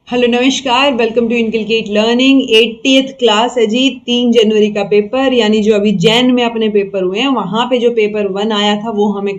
Hello नमस्कार, welcome to inculcate learning. 80th class है जी। 3 जनवरी का पेपर, यानी जो अभी जैन में अपने पेपर हुए हैं वहां पे जो पेपर 1 आया था वो हमें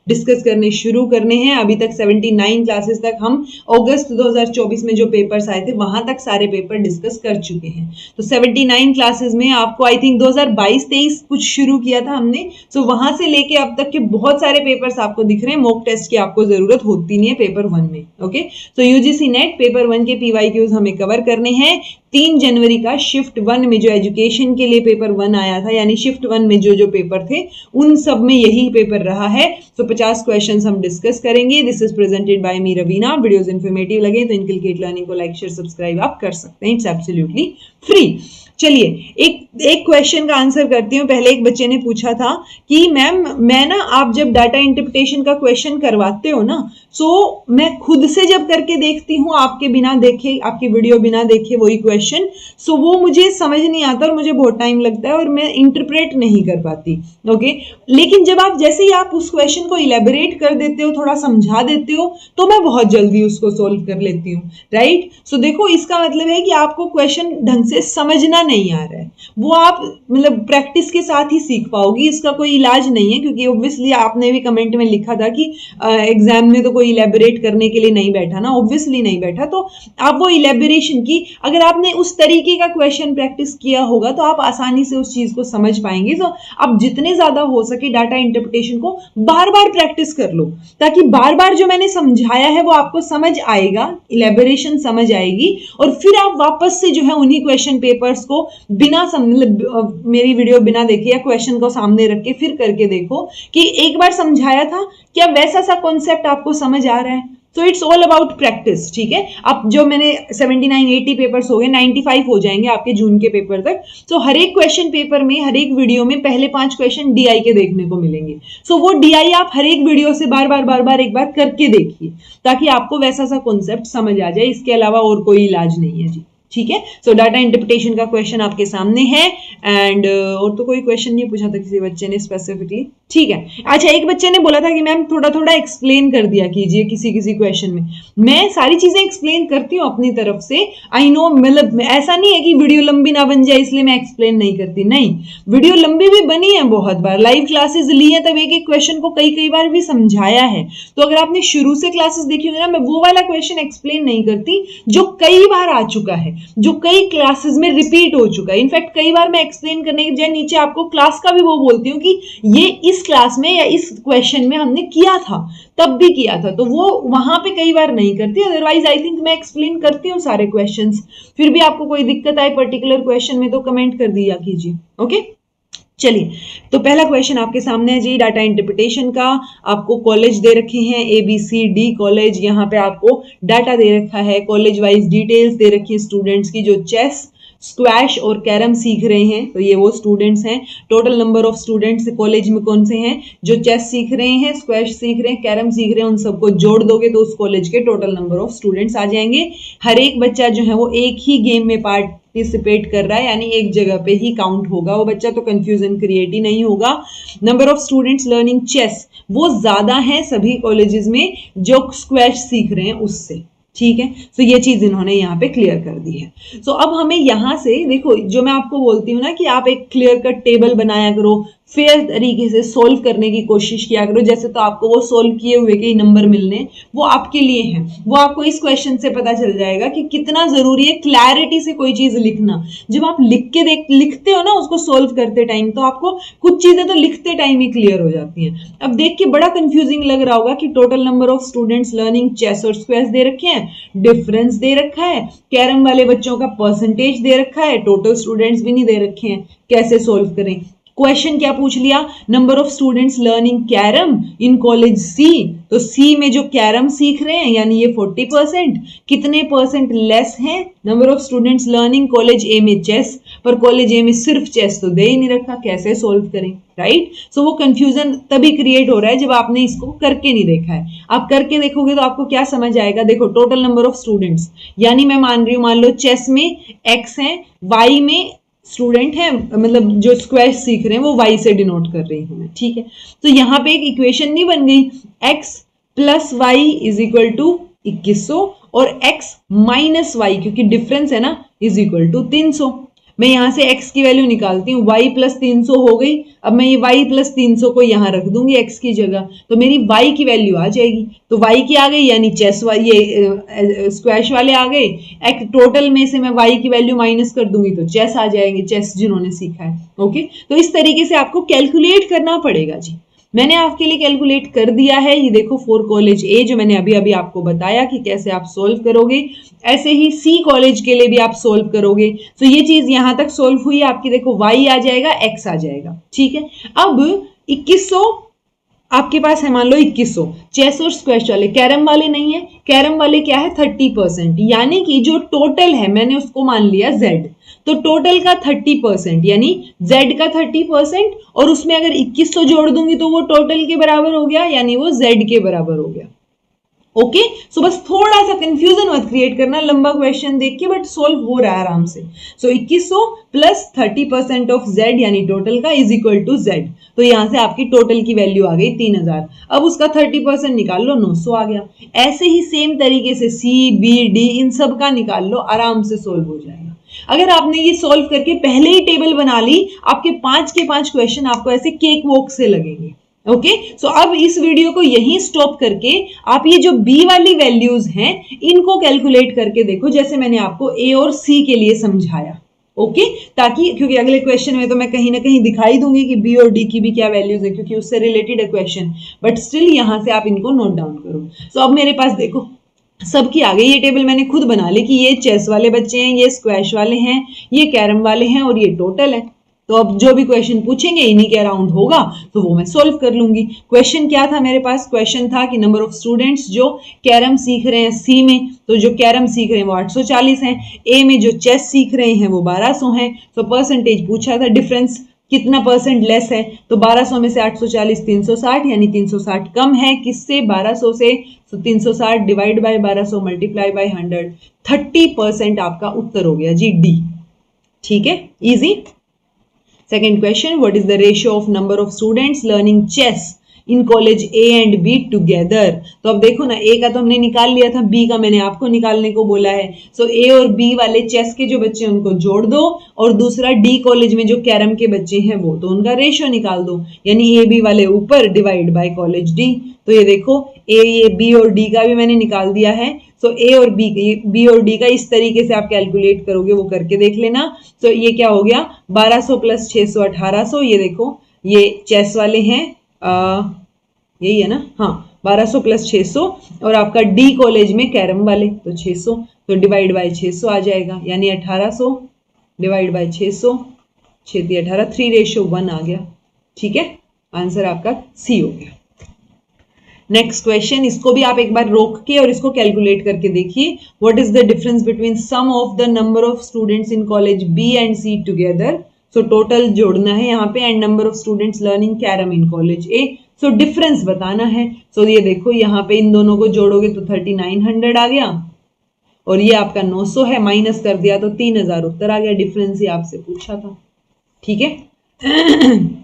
डिस्कस करने शुरू करने हैं। अभी तक 79 क्लासेस तक हम अगस्त 2024 में जो पेपर्स आए थे वहां तक सारे पेपर डिस्कस कर चुके हैं। तो 79 क्लासेस में आपको आई थिंक 2022-23 कुछ शुरू किया था हमने, सो वहां से लेके अब तक के बहुत सारे पेपर्स आपको दिख रहे हैं। मॉक टेस्ट की आपको जरूरत होती नहीं है पेपर 1 में। ओके, तो यूजीसी नेट पेपर 1 के पीवाईक्यूज हमें कवर करने हैं। 3 जनवरी का शिफ्ट 1 में जो एजुकेशन के लिए पेपर 1 आया था, यानी शिफ्ट 1 में जो पेपर थे उन सब में यही पेपर रहा है। तो 50 क्वेश्चंस हम डिस्कस करेंगे। This is presented by me Raveena. Videos informative लगे तो इनकलकेट लर्निंग को लाइक शेयर सब्सक्राइब आप कर सकते हैं, इट्स एब्सोल्युटली फ्री। चलिए एक क्वेश्चन का आंसर करती हूँ। पहले एक बच्चे ने पूछा था कि मैम मैं ना, आप जब डाटा इंटरप्रिटेशन का क्वेश्चन करवाते हो ना, सो मैं खुद से जब करके देखती हूँ आपके बिना देखे, आपकी वीडियो बिना देखे वही क्वेश्चन, सो वो मुझे समझ नहीं आता और मुझे बहुत टाइम लगता है और मैं इंटरप्रेट नहीं कर पाती। ओके, लेकिन जब आप जैसे ही आप उस क्वेश्चन को इलेबोरेट कर देते हो, थोड़ा समझा देते हो, तो मैं बहुत जल्दी उसको सोल्व कर लेती हूँ। राइट, सो देखो इसका मतलब है कि आपको क्वेश्चन ढंग से समझना नहीं आ रहा है, वो आप मतलब प्रैक्टिस के साथ ही सीख पाओगी। इसका कोई इलाज नहीं है, क्योंकि ऑब्वियसली आपने भी कमेंट में लिखा था कि एग्जाम में तो कोई इलेबोरेट करने के लिए नहीं बैठा ना, ऑब्वियसली नहीं बैठा। तो आप वो इलेबोरेशन की, अगर आपने उस तरीके का क्वेश्चन प्रैक्टिस किया होगा तो आप आसानी से उस चीज को समझ पाएंगे। तो आप जितने ज्यादा हो सके डाटा इंटरप्रिटेशन को बार बार प्रैक्टिस कर लो, ताकि बार बार जो मैंने समझाया है वो आपको समझ आएगा, इलेबोरेशन समझ आएगी, और फिर आप वापस से जो है उन्हीं क्वेश्चन पेपर्स को बिना मेरी वीडियो बिना देखे या क्वेश्चन को सामने रख के फिर करके देखो कि एक बार समझाया था क्या वैसा सा कॉन्सेप्ट आपको समझ आ रहा है। तो इट्स ऑल अबाउट प्रैक्टिस। ठीक है, अब जो मैंने 79-80 पेपर्स हो गए, 95 हो जाएंगे आपके जून के पेपर तक। तो हर एक क्वेश्चन पेपर में, हर एक वीडियो में पहले 5 क्वेश्चन डीआई के देखने को मिलेंगे। सो वो डीआई आप हर एक वीडियो से बार बार एक बार करके देखिए, ताकि आपको वैसा सा कॉन्सेप्ट समझ आ जाए। इसके अलावा और कोई इलाज नहीं है जी। ठीक है, सो डाटा इंटरप्रिटेशन का क्वेश्चन आपके सामने है। एंड और तो कोई क्वेश्चन नहीं पूछा था किसी बच्चे ने स्पेसिफिकली। ठीक है, अच्छा एक बच्चे ने बोला था कि मैम थोड़ा थोड़ा एक्सप्लेन कर दिया कीजिए किसी किसी क्वेश्चन में। मैं सारी चीजें एक्सप्लेन करती हूँ अपनी तरफ से। आई नो, मतलब ऐसा नहीं है कि वीडियो लंबी ना बन जाए इसलिए मैं एक्सप्लेन नहीं करती, नहीं, वीडियो लंबी भी बनी है बहुत बार, लाइव क्लासेस ली है तब एक एक क्वेश्चन को कई बार भी समझाया है। तो अगर आपने शुरू से क्लासेस देखी होगी ना, मैं वो वाला क्वेश्चन एक्सप्लेन नहीं करती जो कई बार आ चुका है, जो कई क्लासेस में रिपीट हो चुका है। इनफैक्ट कई बार मैं एक्सप्लेन करने के बजाय नीचे आपको क्लास का भी वो बोलती हूँ कि ये इस क्लास में या इस क्वेश्चन में हमने किया था, तब भी किया था, तो वो वहां पे कई बार नहीं करती। अदरवाइज आई थिंक मैं एक्सप्लेन करती हूँ सारे क्वेश्चंस। फिर भी आपको कोई दिक्कत आए पर्टिकुलर क्वेश्चन में तो कमेंट कर दिया कीजिए। ओके, चलिए, तो पहला क्वेश्चन आपके सामने है जी, डाटा इंटरप्रिटेशन का। आपको कॉलेज दे रखे हैं ABCD कॉलेज, यहाँ पे आपको डाटा दे रखा है, कॉलेज वाइज डिटेल्स दे रखी है स्टूडेंट्स की जो चेस, स्क्वैश और कैरम सीख रहे हैं। तो ये वो स्टूडेंट्स हैं। Total number of students college में कौन से हैं जो चेस सीख रहे हैं, स्क्वैश सीख रहे हैं, कैरम सीख रहे हैं, उन सबको जोड़ दोगे तो उस कॉलेज के टोटल नंबर ऑफ स्टूडेंट्स आ जाएंगे। हर एक बच्चा जो है वो एक ही गेम में पार्टिसिपेट कर रहा है, यानी एक जगह पे ही काउंट होगा वो बच्चा, तो कंफ्यूजन क्रिएट ही नहीं होगा। Number of students learning chess वो ज्यादा है सभी कॉलेजेस में जो स्क्वैश सीख रहे हैं उससे। ठीक है, तो ये चीज इन्होंने यहाँ पे क्लियर कर दी है। तो अब हमें यहां से देखो, जो मैं आपको बोलती हूँ ना कि आप एक क्लियर कट टेबल बनाया करो, फेयर तरीके से सोल्व करने की कोशिश किया करो। जैसे तो आपको वो सोल्व किए हुए के नंबर मिलने, वो आपके लिए हैं। वो आपको इस क्वेश्चन से पता चल जाएगा कि कितना जरूरी है क्लैरिटी से कोई चीज लिखना। जब आप लिखते हो ना उसको सोल्व करते टाइम, तो आपको कुछ चीजें तो लिखते टाइम ही क्लियर हो जाती हैं। अब देख के बड़ा कंफ्यूजिंग लग रहा होगा कि total number of students learning chess और स्क्वैश दे रखे हैं, डिफरेंस दे रखा है, कैरम वाले बच्चों का परसेंटेज दे रखा है, टोटल स्टूडेंट्स भी नहीं दे रखे हैं, कैसे सोल्व करें। क्वेश्चन क्या पूछ लिया, number of students learning carrom in college C, तो सी में जो कैरम सीख रहे हैं यानी ये 40%, कितने परसेंट लेस हैं number of students learning college a में चेस, पर कॉलेज ए में सिर्फ चेस तो दे ही नहीं रखा, कैसे सोल्व करें। राइट, सो वो कंफ्यूजन तभी क्रिएट हो रहा है जब आपने इसको करके नहीं देखा है। आप करके देखोगे तो आपको क्या समझ आएगा। देखो टोटल नंबर ऑफ स्टूडेंट्स, यानी मैं मान रही हूं, मान लो चेस में x है, y में स्टूडेंट है, मतलब जो स्क्वैश सीख रहे हैं वो y से डिनोट कर रही हूं मैं। ठीक है, तो यहां पे एक इक्वेशन नहीं बन गई, x plus y is equal to 2100 और x माइनस वाई, क्योंकि डिफरेंस है ना, इज इक्वल टू 300। मैं यहां से x की वैल्यू निकालती हूँ, y प्लस 300 हो गई। अब मैं ये y प्लस 300 को यहां रख दूंगी x की जगह, तो मेरी y की वैल्यू आ जाएगी। तो y की आ गई, यानी चेस ये स्क्वैश वाले आ गए। टोटल में से मैं y की वैल्यू माइनस कर दूंगी तो चेस आ जाएंगे, चेस जिन्होंने सीखा है। ओके, तो इस तरीके से आपको कैलकुलेट करना पड़ेगा जी। मैंने आपके लिए कैलकुलेट कर दिया है, ये देखो फॉर कॉलेज ए जो मैंने अभी अभी आपको बताया कि कैसे आप सोल्व करोगे, ऐसे ही सी कॉलेज के लिए भी आप सोल्व करोगे। तो ये चीज यहां तक सोल्व हुई आपकी, देखो y आ जाएगा, x आ जाएगा, ठीक है। अब 2100 आपके पास है, मान लो 2100। चेस और स्क्वैश वाले, कैरम वाले नहीं है। कैरम वाले क्या है, 30%, यानी कि जो टोटल है मैंने उसको मान लिया z, तो टोटल का 30%, यानी z का 30%, और उसमें अगर 2100 जोड़ दूंगी तो वो टोटल के बराबर हो गया, यानी वो z के बराबर हो गया। ओके, सो बस थोड़ा सा कंफ्यूजन मत क्रिएट करना लंबा क्वेश्चन देख के, बट सोल्व हो रहा है आराम से। सो 2100 प्लस 30% ऑफ z, यानी टोटल का, इज इक्वल टू z। तो यहां से आपकी टोटल की वैल्यू आ गई 3000। अब उसका 30% निकाल लो, 900 आ गया। ऐसे ही सेम तरीके से सी बी डी इन सब का निकाल लो, आराम से सोल्व हो जाएगा। अगर आपने ये सॉल्व करके पहले ही टेबल बना ली, आपके 5 के 5 क्वेश्चन आपको ऐसे केक वॉक से लगेंगे। ओके, सो अब इस वीडियो को यहीं स्टॉप करके आप ये जो बी वाली वैल्यूज हैं इनको कैलकुलेट करके देखो, जैसे मैंने आपको ए और सी के लिए समझाया। ओके, ताकि, क्योंकि अगले क्वेश्चन में तो मैं कहीं ना कहीं दिखाई दूंगी कि बी और डी की भी क्या वैल्यूज है, क्योंकि उससे रिलेटेड है क्वेश्चन, बट स्टिल यहां से आप इनको नोट डाउन करो। सो अब मेरे पास देखो सबकी आ गई ये टेबल, मैंने खुद बना ली कि ये चेस वाले बच्चे हैं, ये स्क्वैश वाले हैं, ये कैरम वाले हैं, और ये टोटल है। तो अब जो भी क्वेश्चन पूछेंगे इन्हीं के अराउंड होगा, तो वो मैं सोल्व कर लूंगी। क्वेश्चन क्या था मेरे पास, क्वेश्चन था कि नंबर ऑफ स्टूडेंट्स जो कैरम सीख रहे हैं सी में, तो जो कैरम सीख रहे हैं वो 840 हैं। ए में जो चेस सीख रहे हैं वो 1200 हैं। तो परसेंटेज पूछा था, डिफरेंस कितना परसेंट लेस है, तो 1200 में से 840 360, यानी 360 कम है किससे, 1200 से। तो 360 डिवाइड बाय 1200 मल्टीप्लाई बाय 100, 30% आपका उत्तर हो गया जी, डी। ठीक है, easy. Second question, what is the ratio of number of students learning chess in college A and B together. तो अब देखो ना, ए का तो हमने निकाल लिया था, बी का मैंने आपको निकालने को बोला है। सो ए और बी वाले चेस के जो बच्चे हैं उनको जोड़ दो, और दूसरा डी कॉलेज में जो कैरम के बच्चे हैं वो, तो उनका रेशियो निकाल दो, यानी ए बी वाले ऊपर डिवाइड बाय कॉलेज डी। तो ये देखो ए बी और डी का भी मैंने निकाल दिया है। सो ए और बी और डी का इस तरीके से आप कैलकुलेट करोगे, वो करके देख लेना। तो ये क्या हो गया, 1200 प्लस 600 1800। ये देखो ये चेस वाले हैं, यही है ना, हाँ 1200 प्लस 600, और आपका डी कॉलेज में कैरम वाले तो 600, तो डिवाइड बाय 600 आ जाएगा, यानी 1800 डिवाइड बाय 600, 6 18, 3:1 आ गया। ठीक है, आंसर आपका सी हो गया। नेक्स्ट क्वेश्चन, इसको भी आप एक बार रोक के और इसको कैलकुलेट करके देखिए। What is the difference between sum of the number of students in college B and C together. So total जोड़ना है यहाँ पे, and number of students learning carrom in college A. So difference बताना है। सो ये देखो यहाँ पे इन दोनों को जोड़ोगे तो 3900 आ गया, और ये आपका 900 है, माइनस कर दिया तो 3000 उत्तर आ गया। डिफरेंस ही आपसे पूछा था। ठीक है।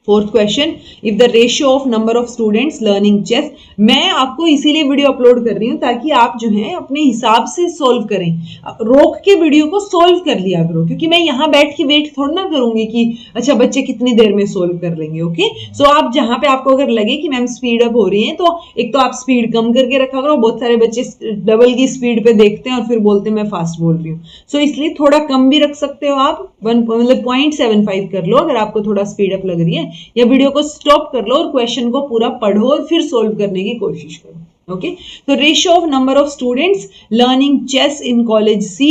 Fourth question, if the ratio of number of students learning chess. मैं आपको इसीलिए वीडियो अपलोड कर रही हूँ ताकि आप जो है अपने हिसाब से सोल्व करें, रोक के वीडियो को सोल्व कर लिया करो, क्योंकि मैं यहाँ बैठ के वेट थोड़ा ना करूंगी कि अच्छा बच्चे कितनी देर में सोल्व कर लेंगे। ओके, सो आप जहां पे आपको अगर लगे कि मैम स्पीड अप हो रही है, तो एक तो आप स्पीड कम करके रखा करो। बहुत सारे बच्चे डबल की स्पीड पे देखते हैं और फिर बोलते हैं मैं फास्ट बोल रही हूँ। सो इसलिए थोड़ा कम भी रख सकते हो आप, 0.75 कर लो अगर आपको थोड़ा स्पीड अप लग रही है, या वीडियो को स्टॉप कर लो और क्वेश्चन को पूरा पढ़ो और फिर सोल्व करने की कोशिश करो। ओके, तो ratio of number of students learning chess in college C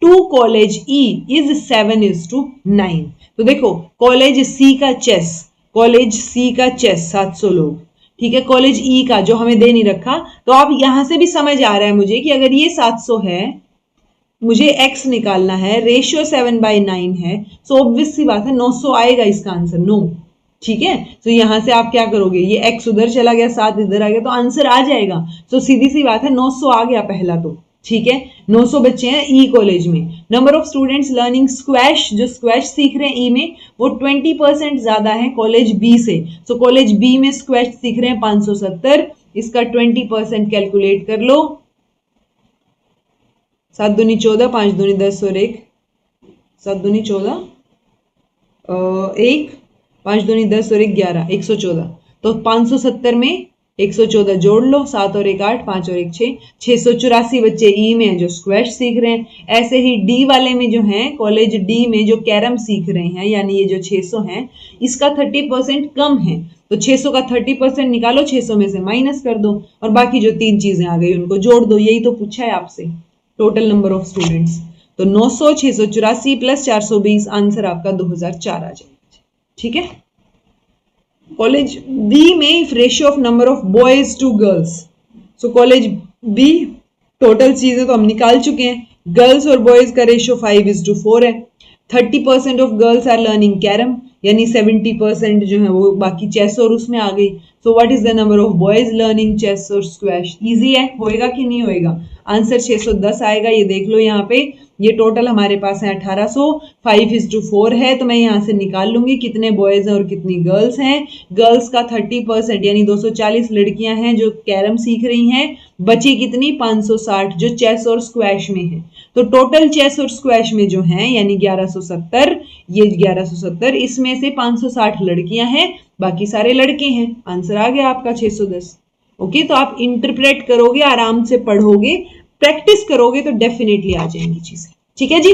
to college E is 7:9। तो देखो कॉलेज सी का चेस, कॉलेज सी का चेस 700 लोग, ठीक है। कॉलेज ई का जो हमें दे नहीं रखा, तो आप यहां से भी समझ आ रहा है मुझे कि अगर ये 700 है, मुझे x निकालना है, रेशियो 7/9 है, सो ऑब्वियस सी बात है 900 आएगा इसका आंसर, 9। ठीक है, तो यहां से आप क्या करोगे, ये x उधर चला गया, 7 इधर आ गया, तो आंसर आ जाएगा। तो सीधी सी बात है 900 आ गया पहला तो। ठीक है, 900 बच्चे हैं ई कॉलेज में। Number of students learning squash, जो स्क्वैश सीख रहे हैं ई में, वो 20% ज्यादा है कॉलेज बी से। सो कॉलेज बी में स्क्वैश सीख रहे हैं 570, इसका 20% कैलकुलेट कर लो, 7 दूनी 14, 5 दूनी 10 और 1, 7 दूनी 14, 1, 5 दूनी 10 और 1 11, 114। तो 570 में 114 जोड़ लो, 7 और 1 8, 5 और 1 6, 684 बच्चे ई में जो स्क्वैश सीख रहे हैं। ऐसे ही डी वाले में जो है, कॉलेज डी में जो कैरम सीख रहे हैं, यानी ये जो 600 है इसका 30% कम है, तो 600 का 30% निकालो, 600 में से माइनस कर दो और बाकी जो 3 चीजें आ गई उनको जोड़ दो। यही तो पूछा है आपसे, टोटल नंबर ऑफ स्टूडेंट्स। तो 900, 684 प्लस 420, आंसर आपका 2004 आ जाएगा। ठीक है। कॉलेज बी में if ratio of number of boys to girls, so college B total चीजें तो हम निकाल चुके हैं। गर्ल्स और बॉयज का रेशियो 5:4 है। 30% of girls are learning carrom, यानी 70% जो है वो बाकी चेस और उसमें आ गई। So what is the number of boys learning chess और स्क्वैश? इजी है, होएगा कि नहीं होएगा? आंसर 610 आएगा। ये देख लो यहाँ पे, ये टोटल हमारे पास है 1800, 5:4 है, तो मैं यहाँ से निकाल लूंगी कितने बॉयज हैं और कितनी गर्ल्स हैं। गर्ल्स का 30% यानी 240 लड़कियां हैं जो कैरम सीख रही हैं, बची कितनी 560 जो चेस और स्क्वैश में है। तो टोटल चेस और स्क्वैश में जो है यानी 1170, ये 1170, इसमें से 560 लड़कियां हैं, बाकी सारे लड़के हैं। आंसर आ गया आपका 610। ओके, तो आप इंटरप्रेट करोगे, आराम से पढ़ोगे, प्रैक्टिस करोगे तो डेफिनेटली आ जाएंगी चीजें। ठीक है जी।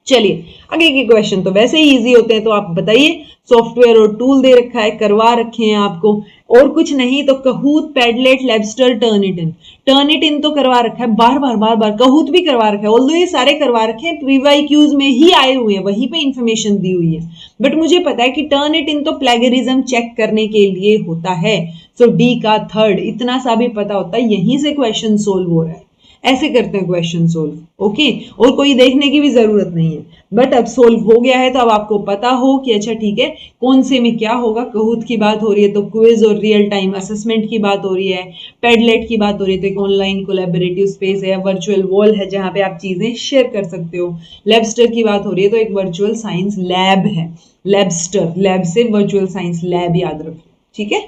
चलिए आगे के क्वेश्चन तो वैसे ही इजी होते हैं, तो आप बताइए। सॉफ्टवेयर और टूल दे रखा है, करवा रखे हैं आपको, और कुछ नहीं तो कहूत, पैडलेट, लेबस्टर, टर्निटिन। टर्निटिन तो करवा रखा है बार बार, कहूत भी करवा रखा है, ऑल्दो ये सारे करवा रखे हैं, पीवाईक्यूज में ही आए हुए हैं, वहीं पे इंफॉर्मेशन दी हुई है। बट मुझे पता है कि टर्निटिन तो प्लेगरिज्म चेक करने के लिए होता है। सो डी का थर्ड, इतना सा भी पता होता है, यहीं से क्वेश्चन सोल्व हो रहा है। ऐसे करते हैं क्वेश्चन सोल्व। ओके, और कोई देखने की भी जरूरत नहीं है। बट अब सोल्व हो गया है तो अब आपको पता हो कि अच्छा ठीक है कौन से में क्या होगा। कहूत की बात हो रही है तो क्विज और रियल टाइम असेसमेंट की बात हो रही है। पेडलेट की बात हो रही है तो एक ऑनलाइन कोलैबोरेटिव स्पेस है, वर्चुअल वॉल है जहां पे आप चीजें शेयर कर सकते हो। लेबस्टर की बात हो रही है तो एक वर्चुअल साइंस लैब है। लेबस्टर, लैब से वर्चुअल साइंस लैब याद रखो। ठीक है।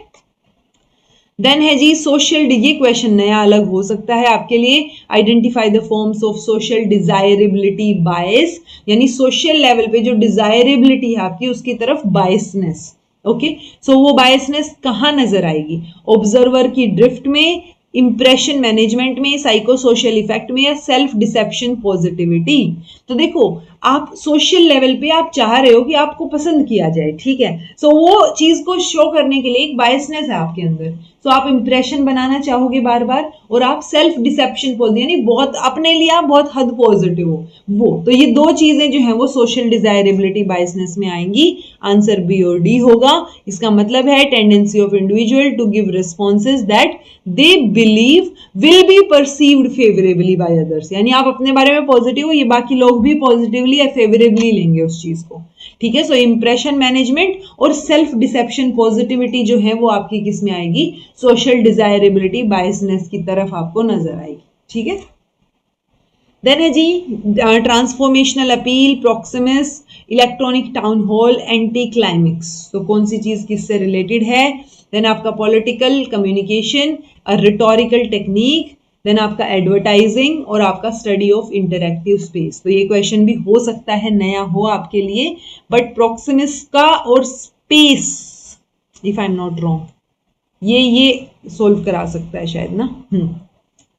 देन है जी सोशल, ये क्वेश्चन नया अलग हो सकता है आपके लिए। Identify the forms of social desirability bias, यानी सोशल लेवल पे जो डिजायरेबिलिटी है आपकी उसकी तरफ बायसनेस। ओके, सो वो बायसनेस कहाँ नजर आएगी? ऑब्जर्वर की ड्रिफ्ट में, इंप्रेशन मैनेजमेंट में, साइको सोशल इफेक्ट में, या सेल्फ डिसेप्शन पॉजिटिविटी। तो देखो आप सोशल लेवल पे आप चाह रहे हो कि आपको पसंद किया जाए, ठीक है, सो वो चीज को शो करने के लिए एक बायसनेस है आपके अंदर। सो आप इंप्रेशन बनाना चाहोगे बार बार, और आप सेल्फ डिसेप्शन यानी बहुत अपने लिए आप बहुत हद पॉजिटिव हो वो। तो ये दो चीजें जो है वो सोशल डिजायरेबिलिटी बायसनेस में आएंगी। आंसर बी और डी होगा। इसका मतलब है tendency of individual to give responses that they believe will be perceived favourably by others, यानी आप अपने बारे में पॉजिटिव हो, ये बाकी लोग भी पॉजिटिवली या फेवरेबली लेंगे उस चीज को। ठीक है, सो इंप्रेशन मैनेजमेंट और सेल्फ डिसेप्शन पॉजिटिविटी जो है वो आपकी किस में आएगी? सोशल डिजायरेबिलिटी बायसनेस की तरफ आपको नजर आएगी। ठीक है। देन है जी transformational appeal, proxemics, electronic town hall, anti climax. तो कौन सी चीज किससे रिलेटेड है? देन आपका political communication, rhetorical technique, then आपका एडवर्टाइजिंग, और आपका स्टडी ऑफ इंटरैक्टिव स्पेस। तो ये क्वेश्चन भी हो सकता है नया हो आपके लिए, बट प्रॉक्सिमिस का और space, if I am not wrong, ये सोल्व करा सकता है शायद ना।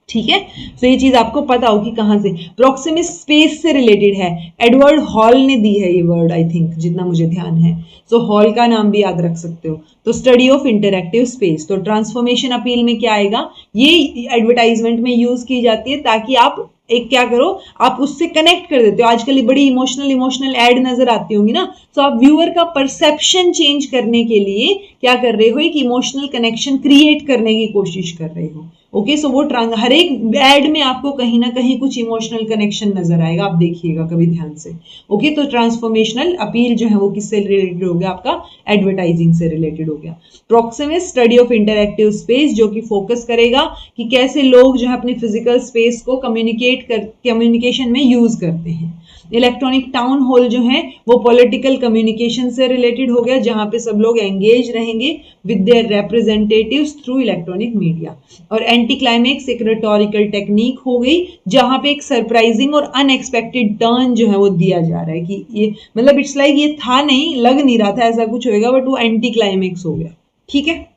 ठीक है, तो ये चीज आपको पता हो कि कहां से। प्रॉक्सिमिस स्पेस से रिलेटेड है, एडवर्ड हॉल ने दी है ये वर्ड, आई थिंक, जितना मुझे ध्यान है। सो हॉल का नाम भी याद रख सकते हो। तो स्टडी ऑफ इंटरैक्टिव स्पेस। तो ट्रांसफॉर्मेशन अपील में क्या आएगा? ये एडवर्टाइजमेंट में यूज की जाती है ताकि आप एक क्या करो, आप उससे कनेक्ट कर देते हो। आजकल ये बड़ी इमोशनल एड नजर आती होंगी ना, तो आप व्यूअर का परसेप्शन चेंज करने के लिए क्या कर रहे हो? एक इमोशनल कनेक्शन क्रिएट करने की कोशिश कर रहे हो। ओके, सो वो हर एक एड में आपको कहीं ना कहीं कुछ इमोशनल कनेक्शन नजर आएगा, आप देखिएगा कभी ध्यान से। ओके, तो ट्रांसफॉर्मेशनल अपील जो है वो किससे रिलेटेड हो गया? आपका एडवर्टाइजिंग से रिलेटेड हो गया। प्रॉक्सिमिस स्टडी ऑफ इंटरैक्टिव स्पेस, जो कि फोकस करेगा कि कैसे लोग जो है अपनी फिजिकल स्पेस को कम्युनिकेशन में यूज करते हैं। इलेक्ट्रॉनिक टाउन हॉल जो है वो पॉलिटिकल कम्युनिकेशन से रिलेटेड हो गया, जहां पे सब लोग एंगेज रहेंगे with their representatives through electronic media. और एंटी क्लाइमेक्स एक रिटोरिकल टेक्निक हो गई, जहां पे एक सरप्राइजिंग और अनएक्सपेक्टेड टर्न जो है वो दिया जा रहा है कि ये मतलब इट्स लाइक ये था नहीं, लग नहीं रहा था ऐसा कुछ होएगा, बट वो एंटी क्लाइमेक्स हो गया। ठीक है।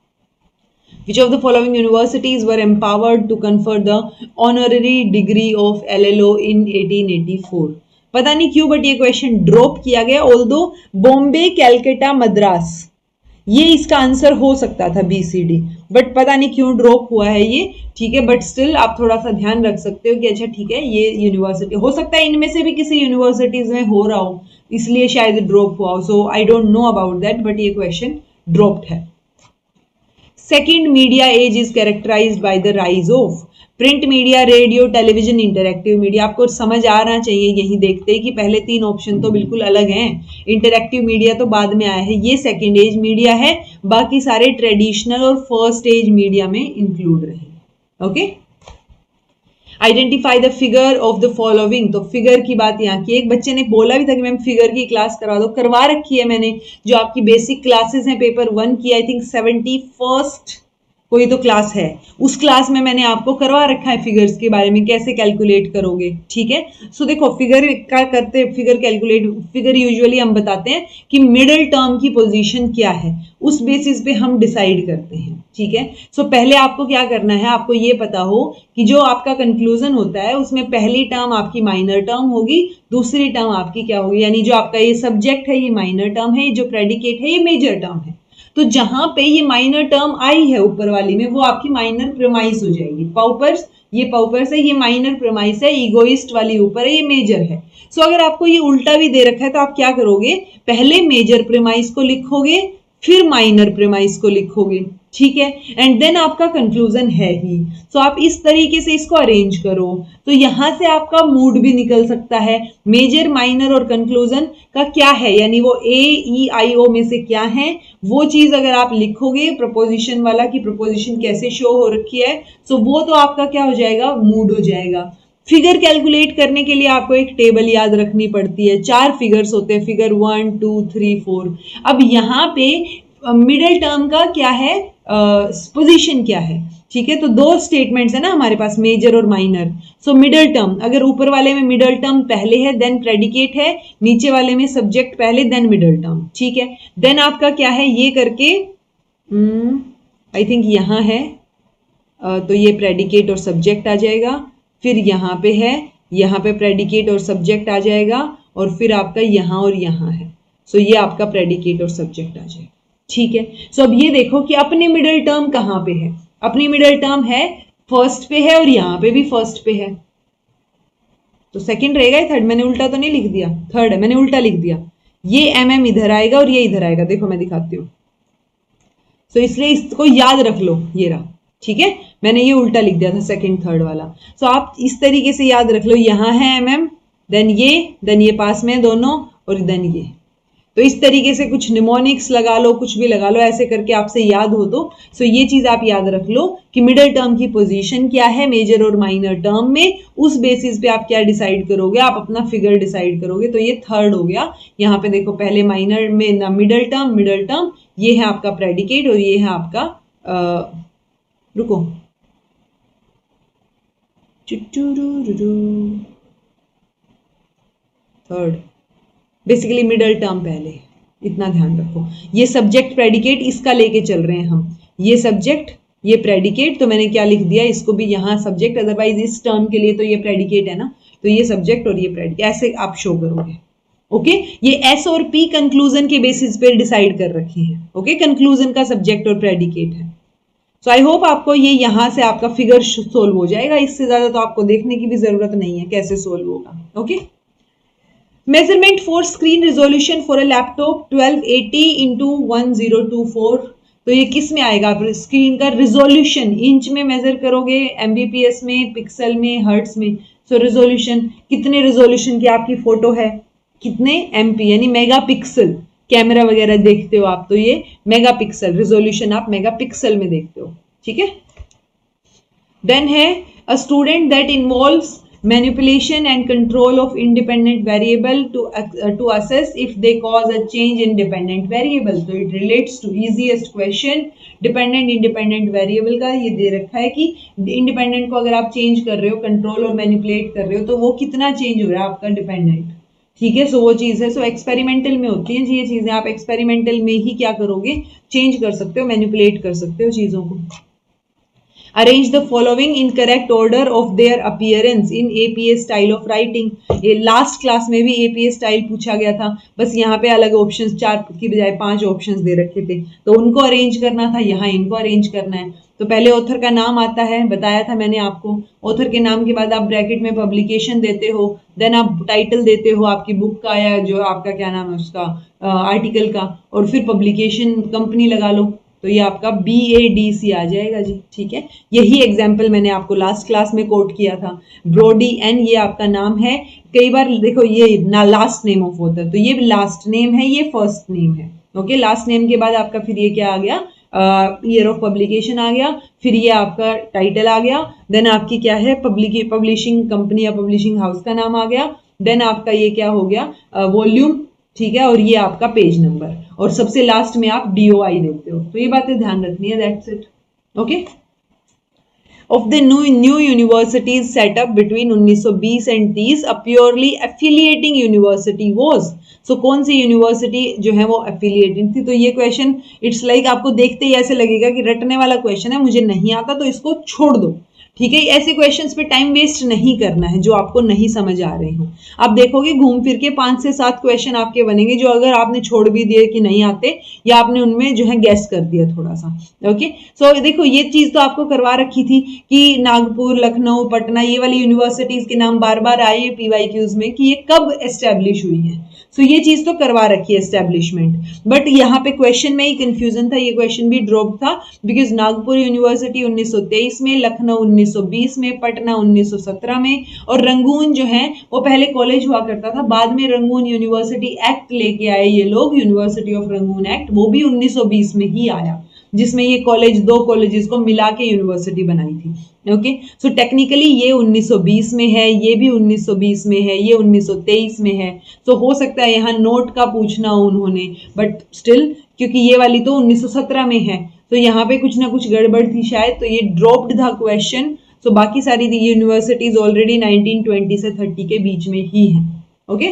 Which of the following universities were empowered to confer the honorary degree of LLO in 1884? पता नहीं क्यों बट ये क्वेश्चन ड्रॉप किया गया, ऑल्दो बॉम्बे, कैलकाटा, मद्रास ये इसका आंसर हो सकता था BCD, बट पता नहीं क्यों ड्रॉप हुआ है ये। ठीक है, बट स्टिल आप थोड़ा सा ध्यान रख सकते हो कि अच्छा ठीक है ये यूनिवर्सिटी हो सकता है, इनमें से भी किसी यूनिवर्सिटीज में हो रहा हो इसलिए शायद ड्रॉप हुआ हो। So I don't know about that, but ये क्वेश्चन ड्रॉप्ड है। Second media age is characterized by the rise of print media, radio, television, interactive media. आपको समझ आ रहा चाहिए यही देखते हैं कि पहले तीन ऑप्शन तो बिल्कुल अलग हैं, इंटरैक्टिव मीडिया तो बाद में आया है, ये सेकेंड एज मीडिया है, बाकी सारे ट्रेडिशनल और फर्स्ट एज मीडिया में इंक्लूड रहे। Okay, identify the figure of the following. तो फिगर की बात यहाँ की, एक बच्चे ने बोला भी था कि मैम फिगर की क्लास करवा दो, करवा रखी है मैंने। जो आपकी बेसिक क्लासेस हैं पेपर 1 की, आई थिंक 71st कोई तो क्लास है, उस क्लास में मैंने आपको करवा रखा है फिगर्स के बारे में, कैसे कैलकुलेट करोगे। ठीक है, सो देखो फिगर का करते, फिगर कैलकुलेट, फिगर यूजुअली हम बताते हैं कि मिडिल टर्म की पोजीशन क्या है, उस बेसिस पे हम डिसाइड करते हैं। ठीक है, सो पहले आपको क्या करना है, आपको ये पता हो कि जो आपका कंक्लूजन होता है उसमें पहली टर्म आपकी माइनर टर्म होगी, दूसरी टर्म आपकी क्या होगी, यानी जो आपका ये सब्जेक्ट है ये माइनर टर्म है, जो प्रेडिकेट है ये मेजर टर्म है। तो जहां पे ये माइनर टर्म आई है ऊपर वाली में, वो आपकी माइनर प्रेमाइस हो जाएगी। पाउपर्स, ये पाउपर्स है, ये माइनर प्रेमाइस है, इगोइस्ट वाली ऊपर है, ये मेजर है। सो अगर आपको ये उल्टा भी दे रखा है तो आप क्या करोगे, पहले मेजर प्रेमाइस को लिखोगे फिर माइनर प्रेमाइस को लिखोगे। ठीक है, एंड देन आपका कंक्लूजन है ही। सो आप इस तरीके से इसको अरेंज करो, तो यहां से आपका मूड भी निकल सकता है, मेजर, माइनर और कंक्लूजन का क्या है, यानी वो AEIO में से क्या है, वो चीज अगर आप लिखोगे प्रपोजिशन वाला कि प्रपोजिशन कैसे शो हो रखी है, सो वो तो आपका क्या हो जाएगा, मूड हो जाएगा। फिगर कैलकुलेट करने के लिए आपको एक टेबल याद रखनी पड़ती है, 4 फिगर्स होते हैं, फिगर 1 2 3 4। अब यहाँ पे मिडिल टर्म का क्या है, पोजीशन क्या है। ठीक है, तो दो स्टेटमेंट्स है ना हमारे पास, मेजर और माइनर। सो मिडिल टर्म, अगर ऊपर वाले में मिडिल टर्म पहले है देन प्रेडिकेट है, नीचे वाले में सब्जेक्ट पहले देन मिडिल टर्म। ठीक है, देन आपका क्या है, ये करके आई थिंक यहाँ है, तो ये प्रेडिकेट और सब्जेक्ट आ जाएगा, फिर यहाँ पे है, यहाँ पे प्रेडिकेट और सब्जेक्ट आ जाएगा, और फिर आपका यहाँ और यहाँ है। सो ये आपका प्रेडिकेट और सब्जेक्ट आ जाएगा। ठीक है, सो अब ये देखो कि अपनी मिडिल टर्म कहाँ पे है, अपनी मिडिल टर्म है फर्स्ट पे है और यहाँ पे भी फर्स्ट पे है, तो सेकंड रहेगा या थर्ड, मैंने उल्टा तो नहीं लिख दिया, थर्ड है, मैंने उल्टा लिख दिया। ये MM इधर आएगा और ये इधर आएगा, देखो मैं दिखाती हूँ। सो इसलिए इसको याद रख लो, ये रहा। ठीक है, मैंने ये उल्टा लिख दिया था सेकंड थर्ड वाला। सो आप इस तरीके से याद रख लो, यहाँ है MM, देन ये पास में दोनों, और देन ये। तो इस तरीके से कुछ निमोनिक्स लगा लो, कुछ भी लगा लो, ऐसे करके आपसे याद हो तो। सो ये चीज आप याद रख लो कि मिडिल टर्म की पोजीशन क्या है मेजर और माइनर टर्म में, उस बेसिस पे आप क्या डिसाइड करोगे, आप अपना फिगर डिसाइड करोगे। तो ये थर्ड हो गया। यहाँ पे देखो पहले माइनर में ना मिडिल टर्म, ये है आपका प्रेडिकेट और ये है आपका रुको थर्ड, बेसिकली मिडिल टर्म पहले, इतना ध्यान रखो। ये सब्जेक्ट प्रेडिकेट इसका लेके चल रहे हैं हम, ये सब्जेक्ट ये प्रेडिकेट, तो मैंने क्या लिख दिया, इसको भी यहाँ सब्जेक्ट, अदरवाइज इस टर्म के लिए तो ये प्रेडिकेट है ना, तो ये सब्जेक्ट और ये प्रेडिकेट, ऐसे आप शो करोगे। ओके, ये S और P कंक्लूजन के बेसिस पे डिसाइड कर रखे हैं। ओके, कंक्लूजन का सब्जेक्ट और प्रेडिकेट है। सो आई होप आपको ये यहाँ से आपका फिगर सोल्व हो जाएगा, इससे ज्यादा तो आपको देखने की भी जरूरत नहीं है कैसे सोल्व होगा। Okay, measurement for screen resolution for a laptop 1280 into 1024, तो ये किस में आएगा, आप स्क्रीन का रिजोल्यूशन इंच में मेजर करोगे, MBPS में, पिक्सल में, हर्ट्स में। सो रिजोल्यूशन, कितने रिजोल्यूशन की आपकी फोटो है, कितने MP यानी मेगा पिक्सल, कैमरा वगैरह देखते हो आप तो ये मेगा पिक्सल, रिजोल्यूशन आप मेगा पिक्सल में देखते हो। ठीक है, देन है a student that involves manipulation and control of independent variable to assess if they cause a change in dependent variable. So it relates to easiest question. dependent independent variable का ये दे रखा है कि independent को अगर आप change कर रहे हो, control और manipulate कर रहे हो, तो वो कितना change हो रहा है आपका dependent. ठीक है, सो वो चीज है. सो एक्सपेरिमेंटल में होती है ये चीजें, आप एक्सपेरिमेंटल में ही क्या करोगे, चेंज कर सकते हो, मैनिपुलेट कर सकते हो चीजों को. Arrange the following in correct order of their appearance in APA style of writing. ये लास्ट क्लास में भी APA स्टाइल पूछा गया था, बस यहाँ पे अलग ऑप्शंस 4 की बजाय 5 ऑप्शंस दे रखे थे, तो उनको अरेंज करना था, यहाँ इनको अरेंज करना है. तो पहले ऑथर का नाम आता है, बताया था मैंने आपको. ऑथर के नाम के बाद आप ब्रैकेट में पब्लिकेशन देते हो, देन आप टाइटल देते हो आपकी बुक का या जो आपका क्या नाम है उसका आर्टिकल का, और फिर पब्लिकेशन कंपनी लगा लो, तो ये आपका BADC आ जाएगा जी. ठीक है, यही एग्जाम्पल मैंने आपको लास्ट क्लास में कोट किया था. ब्रोडी एन ये आपका नाम है. कई बार देखो ये ना लास्ट नेम ऑफ ऑथर, तो ये लास्ट नेम है, ये फर्स्ट नेम है. ओके, लास्ट नेम के बाद आपका फिर ये क्या आ गया, ईयर ऑफ पब्लिकेशन आ गया, फिर ये आपका टाइटल आ गया, देन आपकी क्या है पब्लिशिंग कंपनी या पब्लिशिंग हाउस का नाम आ गया, देन आपका ये क्या हो गया वॉल्यूम. ठीक है, और ये आपका पेज नंबर, और सबसे लास्ट में आप DOI देते हो. तो ये बातें ध्यान रखनी है. That's it. Okay. Of the new universities set up between 1920 and 30, a purely affiliating university was. So कौन सी यूनिवर्सिटी जो है वो affiliating थी. तो ये क्वेश्चन इट्स लाइक आपको देखते ही ऐसे लगेगा कि रटने वाला क्वेश्चन है, मुझे नहीं आता तो इसको छोड़ दो. ठीक है, ऐसे क्वेश्चंस पे टाइम वेस्ट नहीं करना है जो आपको नहीं समझ आ रहे हो. आप देखोगे घूम फिर के 5 से 7 क्वेश्चन आपके बनेंगे जो अगर आपने छोड़ भी दिए कि नहीं आते, या आपने उनमें जो है गैस कर दिया थोड़ा सा. ओके, सो देखो ये चीज तो आपको करवा रखी थी कि नागपुर, लखनऊ, पटना, ये वाली यूनिवर्सिटीज के नाम बार बार आए PYQs में कि ये कब एस्टेब्लिश हुई है. सो ये चीज तो करवा रखी है एस्टेब्लिशमेंट, बट यहाँ पे क्वेश्चन में ही कंफ्यूजन था, ये क्वेश्चन भी ड्रॉप था, बिकॉज नागपुर यूनिवर्सिटी 1923 में, लखनऊ 1920 में, पटना 1917 में, और रंगून जो है वो पहले कॉलेज हुआ करता था, बाद में रंगून यूनिवर्सिटी एक्ट लेके आए ये लोग, यूनिवर्सिटी ऑफ रंगून एक्ट, वो भी 1920 में ही आया, जिसमें ये कॉलेज 2 कॉलेजेस को मिला के यूनिवर्सिटी बनाई थी. ओके, सो टेक्निकली ये 1920 में है, ये भी 1920 में है, ये 1923 में है. सो हो सकता है यहाँ नोट का पूछना हो उन्होंने, बट स्टिल क्योंकि ये वाली तो 1917 में है, तो यहाँ पे कुछ ना कुछ गड़बड़ थी शायद, तो ये ड्रॉप्ड था क्वेश्चन. सो बाकी सारी यूनिवर्सिटीज ऑलरेडी 1920 से 30 के बीच में ही है. ओके,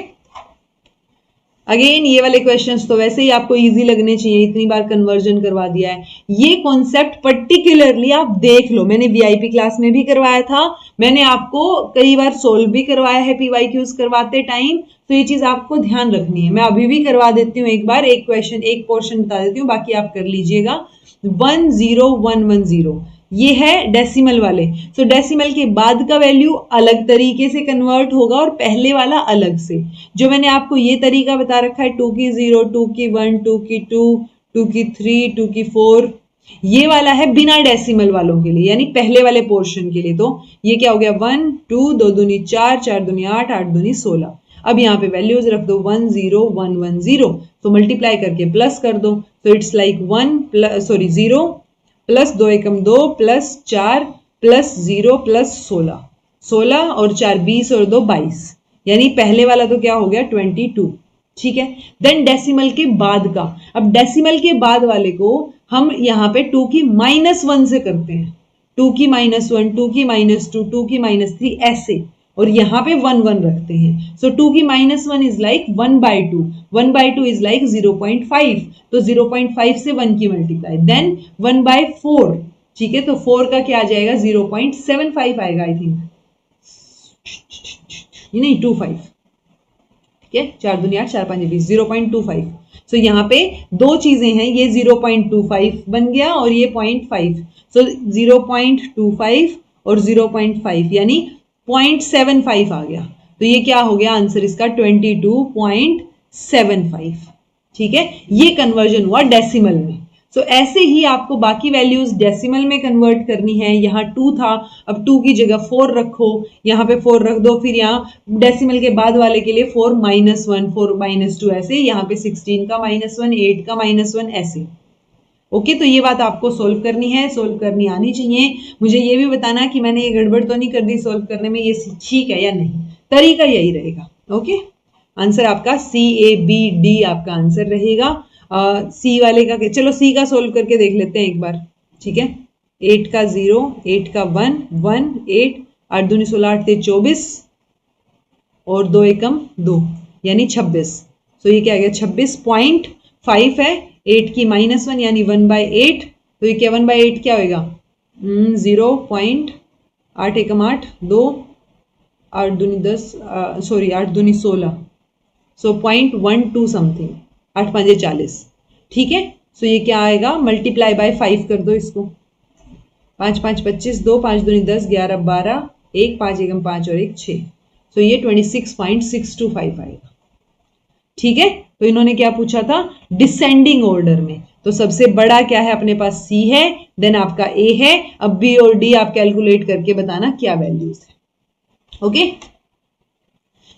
अगेन ये वाले क्वेश्चंस तो वैसे ही आपको इजी लगने चाहिए, इतनी बार कन्वर्जन करवा दिया है. ये कॉन्सेप्ट पर्टिकुलरली आप देख लो, मैंने VIP क्लास में भी करवाया था, मैंने आपको कई बार सोल्व भी करवाया है PYQs करवाते टाइम, तो ये चीज आपको ध्यान रखनी है. मैं अभी भी करवा देती हूँ एक बार, एक क्वेश्चन एक पोर्शन बता देती हूँ, बाकी आप कर लीजिएगा. 10110 ये है डेसिमल वाले. सो डेसिमल के बाद का वैल्यू अलग तरीके से कन्वर्ट होगा और पहले वाला अलग से. जो मैंने आपको ये तरीका बता रखा है 2 की 0, 2 की 1, 2 की 2, 2 की 3, 2 की 4, ये वाला है बिना डेसिमल वालों के लिए, यानी पहले वाले पोर्शन के लिए. तो ये क्या हो गया 1, 2, 2 दूनी 4, 4 दूनी 8, 8 दूनी 16. अब यहाँ पे वैल्यूज रख दो 10110, तो मल्टीप्लाई करके प्लस कर दो. तो it's like 0 plus 2 Ekam 2 plus 4 plus 0 plus 16, 16 और 4 20 और 2 22, यानी पहले वाला तो क्या हो गया 22. ठीक है, देन डेसिमल के बाद का. अब डेसिमल के बाद वाले को हम यहाँ पे 2 की -1 से करते हैं, 2 की -1, 2 की -2, 2 की -3 ऐसे, और यहाँ पे 1 1 रखते हैं. सो 2 की -1 इज लाइक 1/2, 1/2 इज लाइक 0.5, तो 0.5 से 1 की मल्टीप्लाई, देन 1/4. ठीक है, तो 4 का क्या आ जाएगा 0.75 आएगा आई थिंक, ये नहीं 25. ठीक है, 4 दूनी 8, 4 5 20, 0.25. सो यहाँ पे दो चीजें हैं, ये 0.25 बन गया और ये 0.5. सो 0.25 और 0.5 यानी 0.75 आ गया. तो ये क्या हो गया आंसर इसका 22.75. ठीक है, ये कन्वर्जन हुआ डेसिमल में. सो ऐसे ही आपको बाकी वैल्यूज डेसिमल में कन्वर्ट करनी है. यहाँ 2 था, अब 2 की जगह 4 रखो, यहाँ पे 4 रख दो, फिर यहाँ डेसिमल के बाद वाले के लिए 4 -1, 4 -2 ऐसे, यहाँ पे 16 का -1, 8 का -1 ऐसे. ओके, तो ये बात आपको सोल्व करनी है, सोल्व करनी आनी चाहिए। मुझे ये भी बताना कि मैंने ये गड़बड़ तो नहीं कर दी सोल्व करने में, ये ठीक है या नहीं। तरीका यही रहेगा। ओके, आंसर आपका CABD आपका आंसर रहेगा। सी वाले का, चलो सी का सोल्व करके देख लेते हैं एक बार। ठीक है, 8 का 0, 8 का 1, 1, 8, 8 दूनी 16, 8 ते 24 और 2 एकम 2 यानी 26। तो ये क्या आ गया, 26.5 है। 8 की -1 यानी 1/8, तो ये क्या 1/8 क्या होगा, 0.8 एकम 8, 2, 8 दूनी 10, सॉरी 8 दूनी 16, सो 0.12 समथिंग, 8 5 40। ठीक है, सो ये क्या आएगा, मल्टीप्लाई बाय 5 कर दो इसको। 5 5 25, 2 5 दूनी 10, 11 12, 1 5 एकम 5 और 1 6, सो ये 26.625 आएगा। ठीक है, तो इन्होंने क्या पूछा था, डिसेंडिंग ऑर्डर में। तो सबसे बड़ा क्या है अपने पास, सी है, देन आपका ए है। अब बी और डी आप कैलकुलेट करके बताना क्या वैल्यूज है। Okay,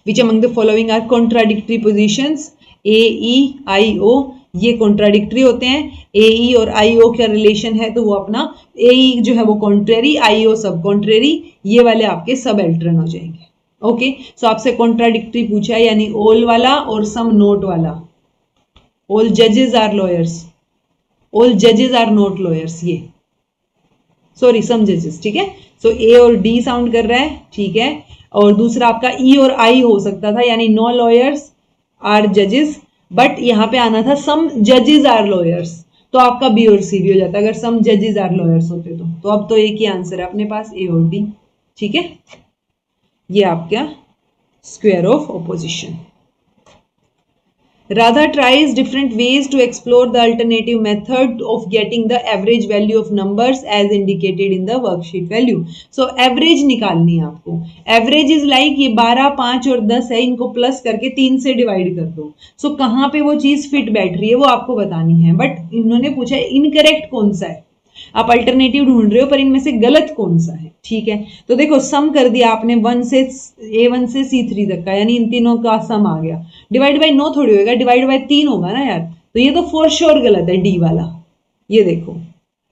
which among the following are contradictory positions, A E I O, ये कॉन्ट्राडिक्टरी होते हैं। ए ई और आई ओ का रिलेशन है तो वो अपना ए ई जो है वो कॉन्ट्रेरी, आई ओ सब कॉन्ट्रेरी, ये वाले आपके सब एल्टरन हो जाएंगे। ओके, सो आपसे कॉन्ट्राडिक्टरी पूछा है, यानी ऑल वाला और सम नोट वाला। ऑल जजेस आर लॉयर्स, ऑल जजेस आर नॉट लॉयर्स, ये सॉरी सम जजेस। ठीक है, सो ए और डी साउंड कर रहा है। ठीक है, और दूसरा आपका ई और आई हो सकता था, यानी नो लॉयर्स आर जजेस, बट यहां पे आना था सम जजेस आर लॉयर्स, तो आपका बी और सी भी हो जाता अगर सम जजेस आर लॉयर्स होते तो अब तो एक ही आंसर है अपने पास, ए और डी। ठीक है, ये आपका square of opposition. Radha tries different ways to explore the alternative method of getting the average value of numbers as indicated in the worksheet value. So average निकालनी है आपको। Average is like ये 12, 5 और 10 है, इनको प्लस करके 3 से divide कर दो। So कहाँ पे वो चीज फिट बैठ रही है वो आपको बतानी है, बट इन्होंने पूछा है इनकरेक्ट कौन सा है। आप अल्टरनेटिव ढूंढ रहे हो पर इनमें से गलत कौन सा है। ठीक है, तो देखो सम कर दिया आपने 1 से A1 से C3 तक का, यानी इन तीनों का सम आ गया। डिवाइड बाय 9 थोड़ी होगा, डिवाइड बाय 3 होगा ना यार, तो ये तो फॉर श्योर गलत है डी वाला। ये देखो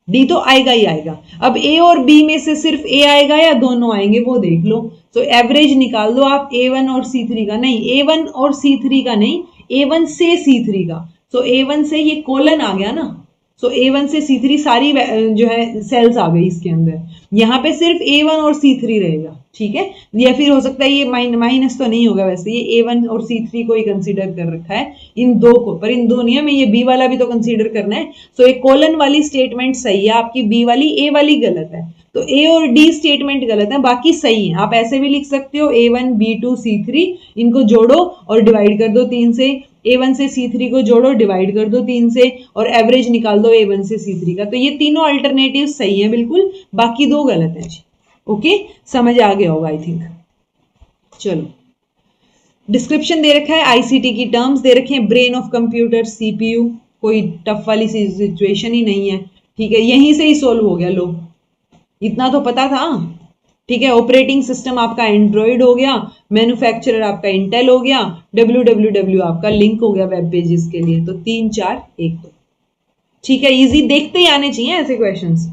डी तो आएगा ही आएगा। अब ए और बी में से सिर्फ ए आएगा या दोनों आएंगे वो देख लो। तो एवरेज निकाल दो आप A1 और C3 का, नहीं A1 और C3 का नहीं, A1 से C3 का। सो A1 से ये कोलन आ गया ना, सो A1 से C3 सारी जो है सेल्स आ गई इसके अंदर, यहाँ पे सिर्फ A1 और C3 रहेगा। ठीक है, या फिर हो सकता है ये माइनस तो नहीं होगा, वैसे ये A1 और C3 को ही कंसीडर कर रखा है, इन दो को, पर इन दो नहीं है, मैं ये B वाला भी तो कंसीडर करना है। सो एक कोलन वाली स्टेटमेंट सही है आपकी, B वाली A वाली गलत है, तो A और D स्टेटमेंट गलत है, बाकी सही है। आप ऐसे भी लिख सकते हो A1 B2 C3, इनको जोड़ो और डिवाइड कर दो 3 से, A1 से C3 को जोड़ो डिवाइड कर दो 3 से, और एवरेज निकाल दो A1 से C3 का। तो ये तीनों अल्टरनेटिव सही है बिल्कुल, बाकी दो गलत है जी। ओके, समझ आ गया होगा आई थिंक। चलो, डिस्क्रिप्शन दे रखा है, आईसीटी की टर्म्स दे रखे हैं, ब्रेन ऑफ कंप्यूटर CPU, कोई टफ वाली सिचुएशन ही नहीं है। ठीक है, यहीं से ही सोल्व हो गया, लो इतना तो पता था। ठीक है, ऑपरेटिंग सिस्टम आपका एंड्रॉइड हो गया, मैन्युफैक्चरर आपका इंटेल हो गया, www आपका लिंक हो गया वेब पेजेस के लिए, तो 3 4 1 2। ठीक है, इजी, देखते ही आने चाहिए ऐसे क्वेश्चंस।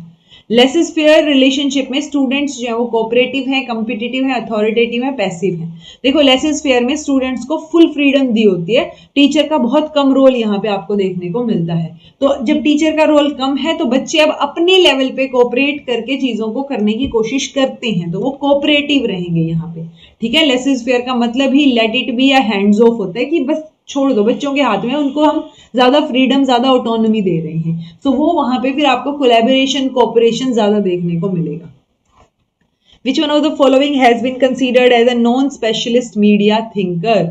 लेसिस फेयर रिलेशनशिप में स्टूडेंट्स जो है वो कोऑपरेटिव है, कॉम्पिटिटिव है, अथॉरिटेटिव है, पैसिव है। देखो लेसिस फेयर में स्टूडेंट्स को फुल फ्रीडम दी होती है, टीचर का बहुत कम रोल यहाँ पे आपको देखने को मिलता है। तो जब टीचर का रोल कम है तो बच्चे अब अपने लेवल पे कोऑपरेट करके चीजों को करने की कोशिश करते हैं, तो वो कोऑपरेटिव रहेंगे यहाँ पे। ठीक है, लेसिस फेयर का मतलब ही लेट इट बी या हैंड्स ऑफ होता है, कि बस छोड़ दो बच्चों के हाथ में, उनको हम ज्यादा फ्रीडम, ज्यादा ऑटोनॉमी दे रहे हैं। सो वो वहां पे फिर आपको कोलैबोरेशन, कोऑपरेशन ज्यादा देखने को मिलेगा। Which one of the following has been considered as a non-specialist media thinker?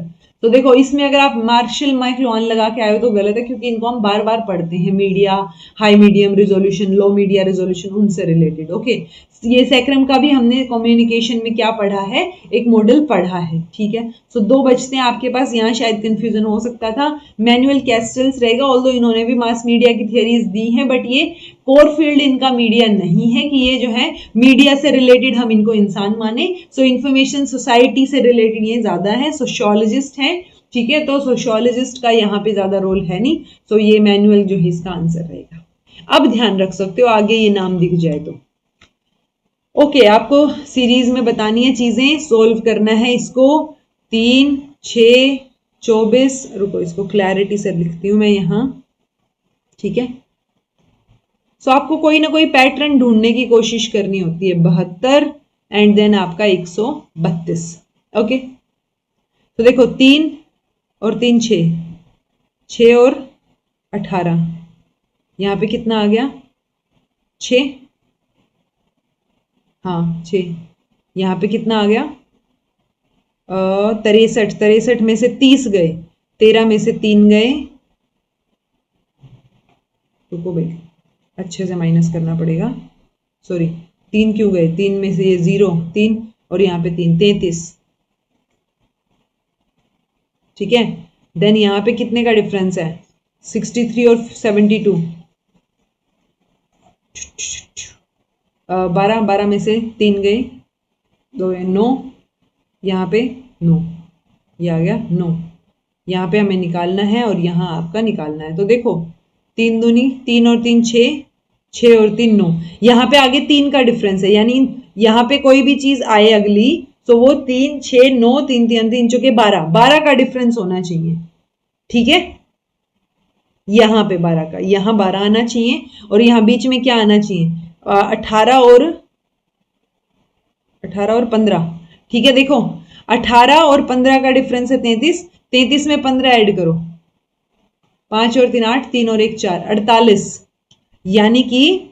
तो देखो इसमें अगर आप मार्शल मैकलुहान लगा के आए हो तो गलत है, क्योंकि इनको हम बार बार पढ़ते हैं, मीडिया, हाई मीडियम रिजोल्यूशन, लो मीडिया रिजोल्यूशन, उनसे रिलेटेड। ओके, ये सैक्रम का भी हमने कम्युनिकेशन में क्या पढ़ा है, एक मॉडल पढ़ा है। ठीक है, सो 2 बचते हैं आपके पास, यहाँ शायद कंफ्यूजन हो सकता था। मैनुअल कैस्टल्स रहेगा, ऑल्दो इन्होंने भी मास मीडिया की थियरीज दी हैं, बट ये कोर फील्ड इनका मीडिया नहीं है कि ये जो है मीडिया से रिलेटेड हम इनको इंसान माने। सो इंफॉर्मेशन सोसाइटी से रिलेटेड ये ज्यादा है, सोशियोलॉजिस्ट है। ठीक है, तो सोशियोलॉजिस्ट का यहाँ पे ज्यादा रोल है नहीं, सो ये मैनुअल जो है इसका आंसर रहेगा। अब ध्यान रख सकते हो आगे ये नाम दिख जाए तो। ओके, आपको सीरीज में बतानी है चीजें, सोल्व करना है इसको। 3, 6, 24, रुको इसको क्लैरिटी से लिखती हूं मैं यहां, ठीक है। सो आपको कोई ना कोई पैटर्न ढूंढने की कोशिश करनी होती है। 72 एंड देन आपका 132। ओके, तो देखो 3 और 3 6, 6 और 18, यहां पे कितना आ गया 6, हाँ 6, यहाँ पे कितना आ गया 63, 63 में से 30 गए, 13 में से 3 गए, रुको भाई अच्छे से माइनस करना पड़ेगा, सॉरी 3 क्यों गए, 3 में से ये 0 3 और यहाँ पे 3, 33, ठीक है। देन यहाँ पे कितने का डिफरेंस है 63 और 72, 12, 12 में से 3 गए, 2 9, यहाँ पे 9, ये आ गया 9, यहाँ पे हमें निकालना है और यहाँ आपका निकालना है। तो देखो 3 दूनी 3 और 3 6, 6 और 3 9, यहाँ पे आगे 3 का डिफरेंस है, यानी यहाँ पे कोई भी चीज आए अगली तो वो 3 6 9 3 3 3 चौके 12, 12 का डिफरेंस होना चाहिए, ठीक है। यहाँ पे 12 का, यहाँ 12 आना चाहिए और यहाँ बीच में क्या आना चाहिए 18 और 15, ठीक है। देखो 18 और 15 का डिफरेंस है 33, 33 में 15 ऐड करो, 5 और 3 8, 3 और 1 4, 48, यानी कि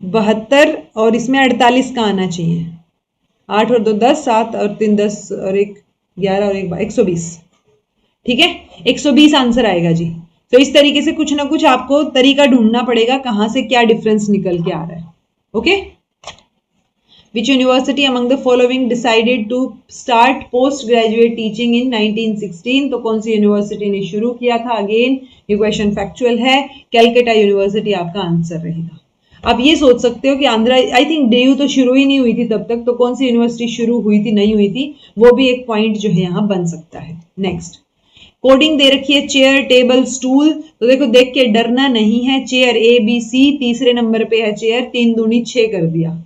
72 और इसमें 48 का आना चाहिए, 8 और 2 10, 7 और 3 10 और 1 11 और 1 120, ठीक है। 120 आंसर आएगा जी। तो इस तरीके से कुछ ना कुछ आपको तरीका ढूंढना पड़ेगा कहां से क्या डिफरेंस निकल के आ रहा है। Okay, Which university among the following decided to start postgraduate teaching in 1916? तो कौन सी यूनिवर्सिटी ने शुरू किया था? अगेन ये क्वेश्चन फैक्चुअल है, कैलकाटा यूनिवर्सिटी आपका आंसर रहेगा। आप ये सोच सकते हो कि आंध्रा, आई थिंक डीयू तो शुरू ही नहीं हुई थी तब तक, तो कौन सी यूनिवर्सिटी शुरू हुई थी नहीं हुई थी, वो भी एक पॉइंट जो है यहाँ बन सकता है। नेक्स्ट, कोडिंग दे रखी है चेयर टेबल स्टूल, तो देखो देख के डरना नहीं है, चेयर ABC, तीसरे नंबर पे है चेयर, 3 दूनी 6 कर दिया।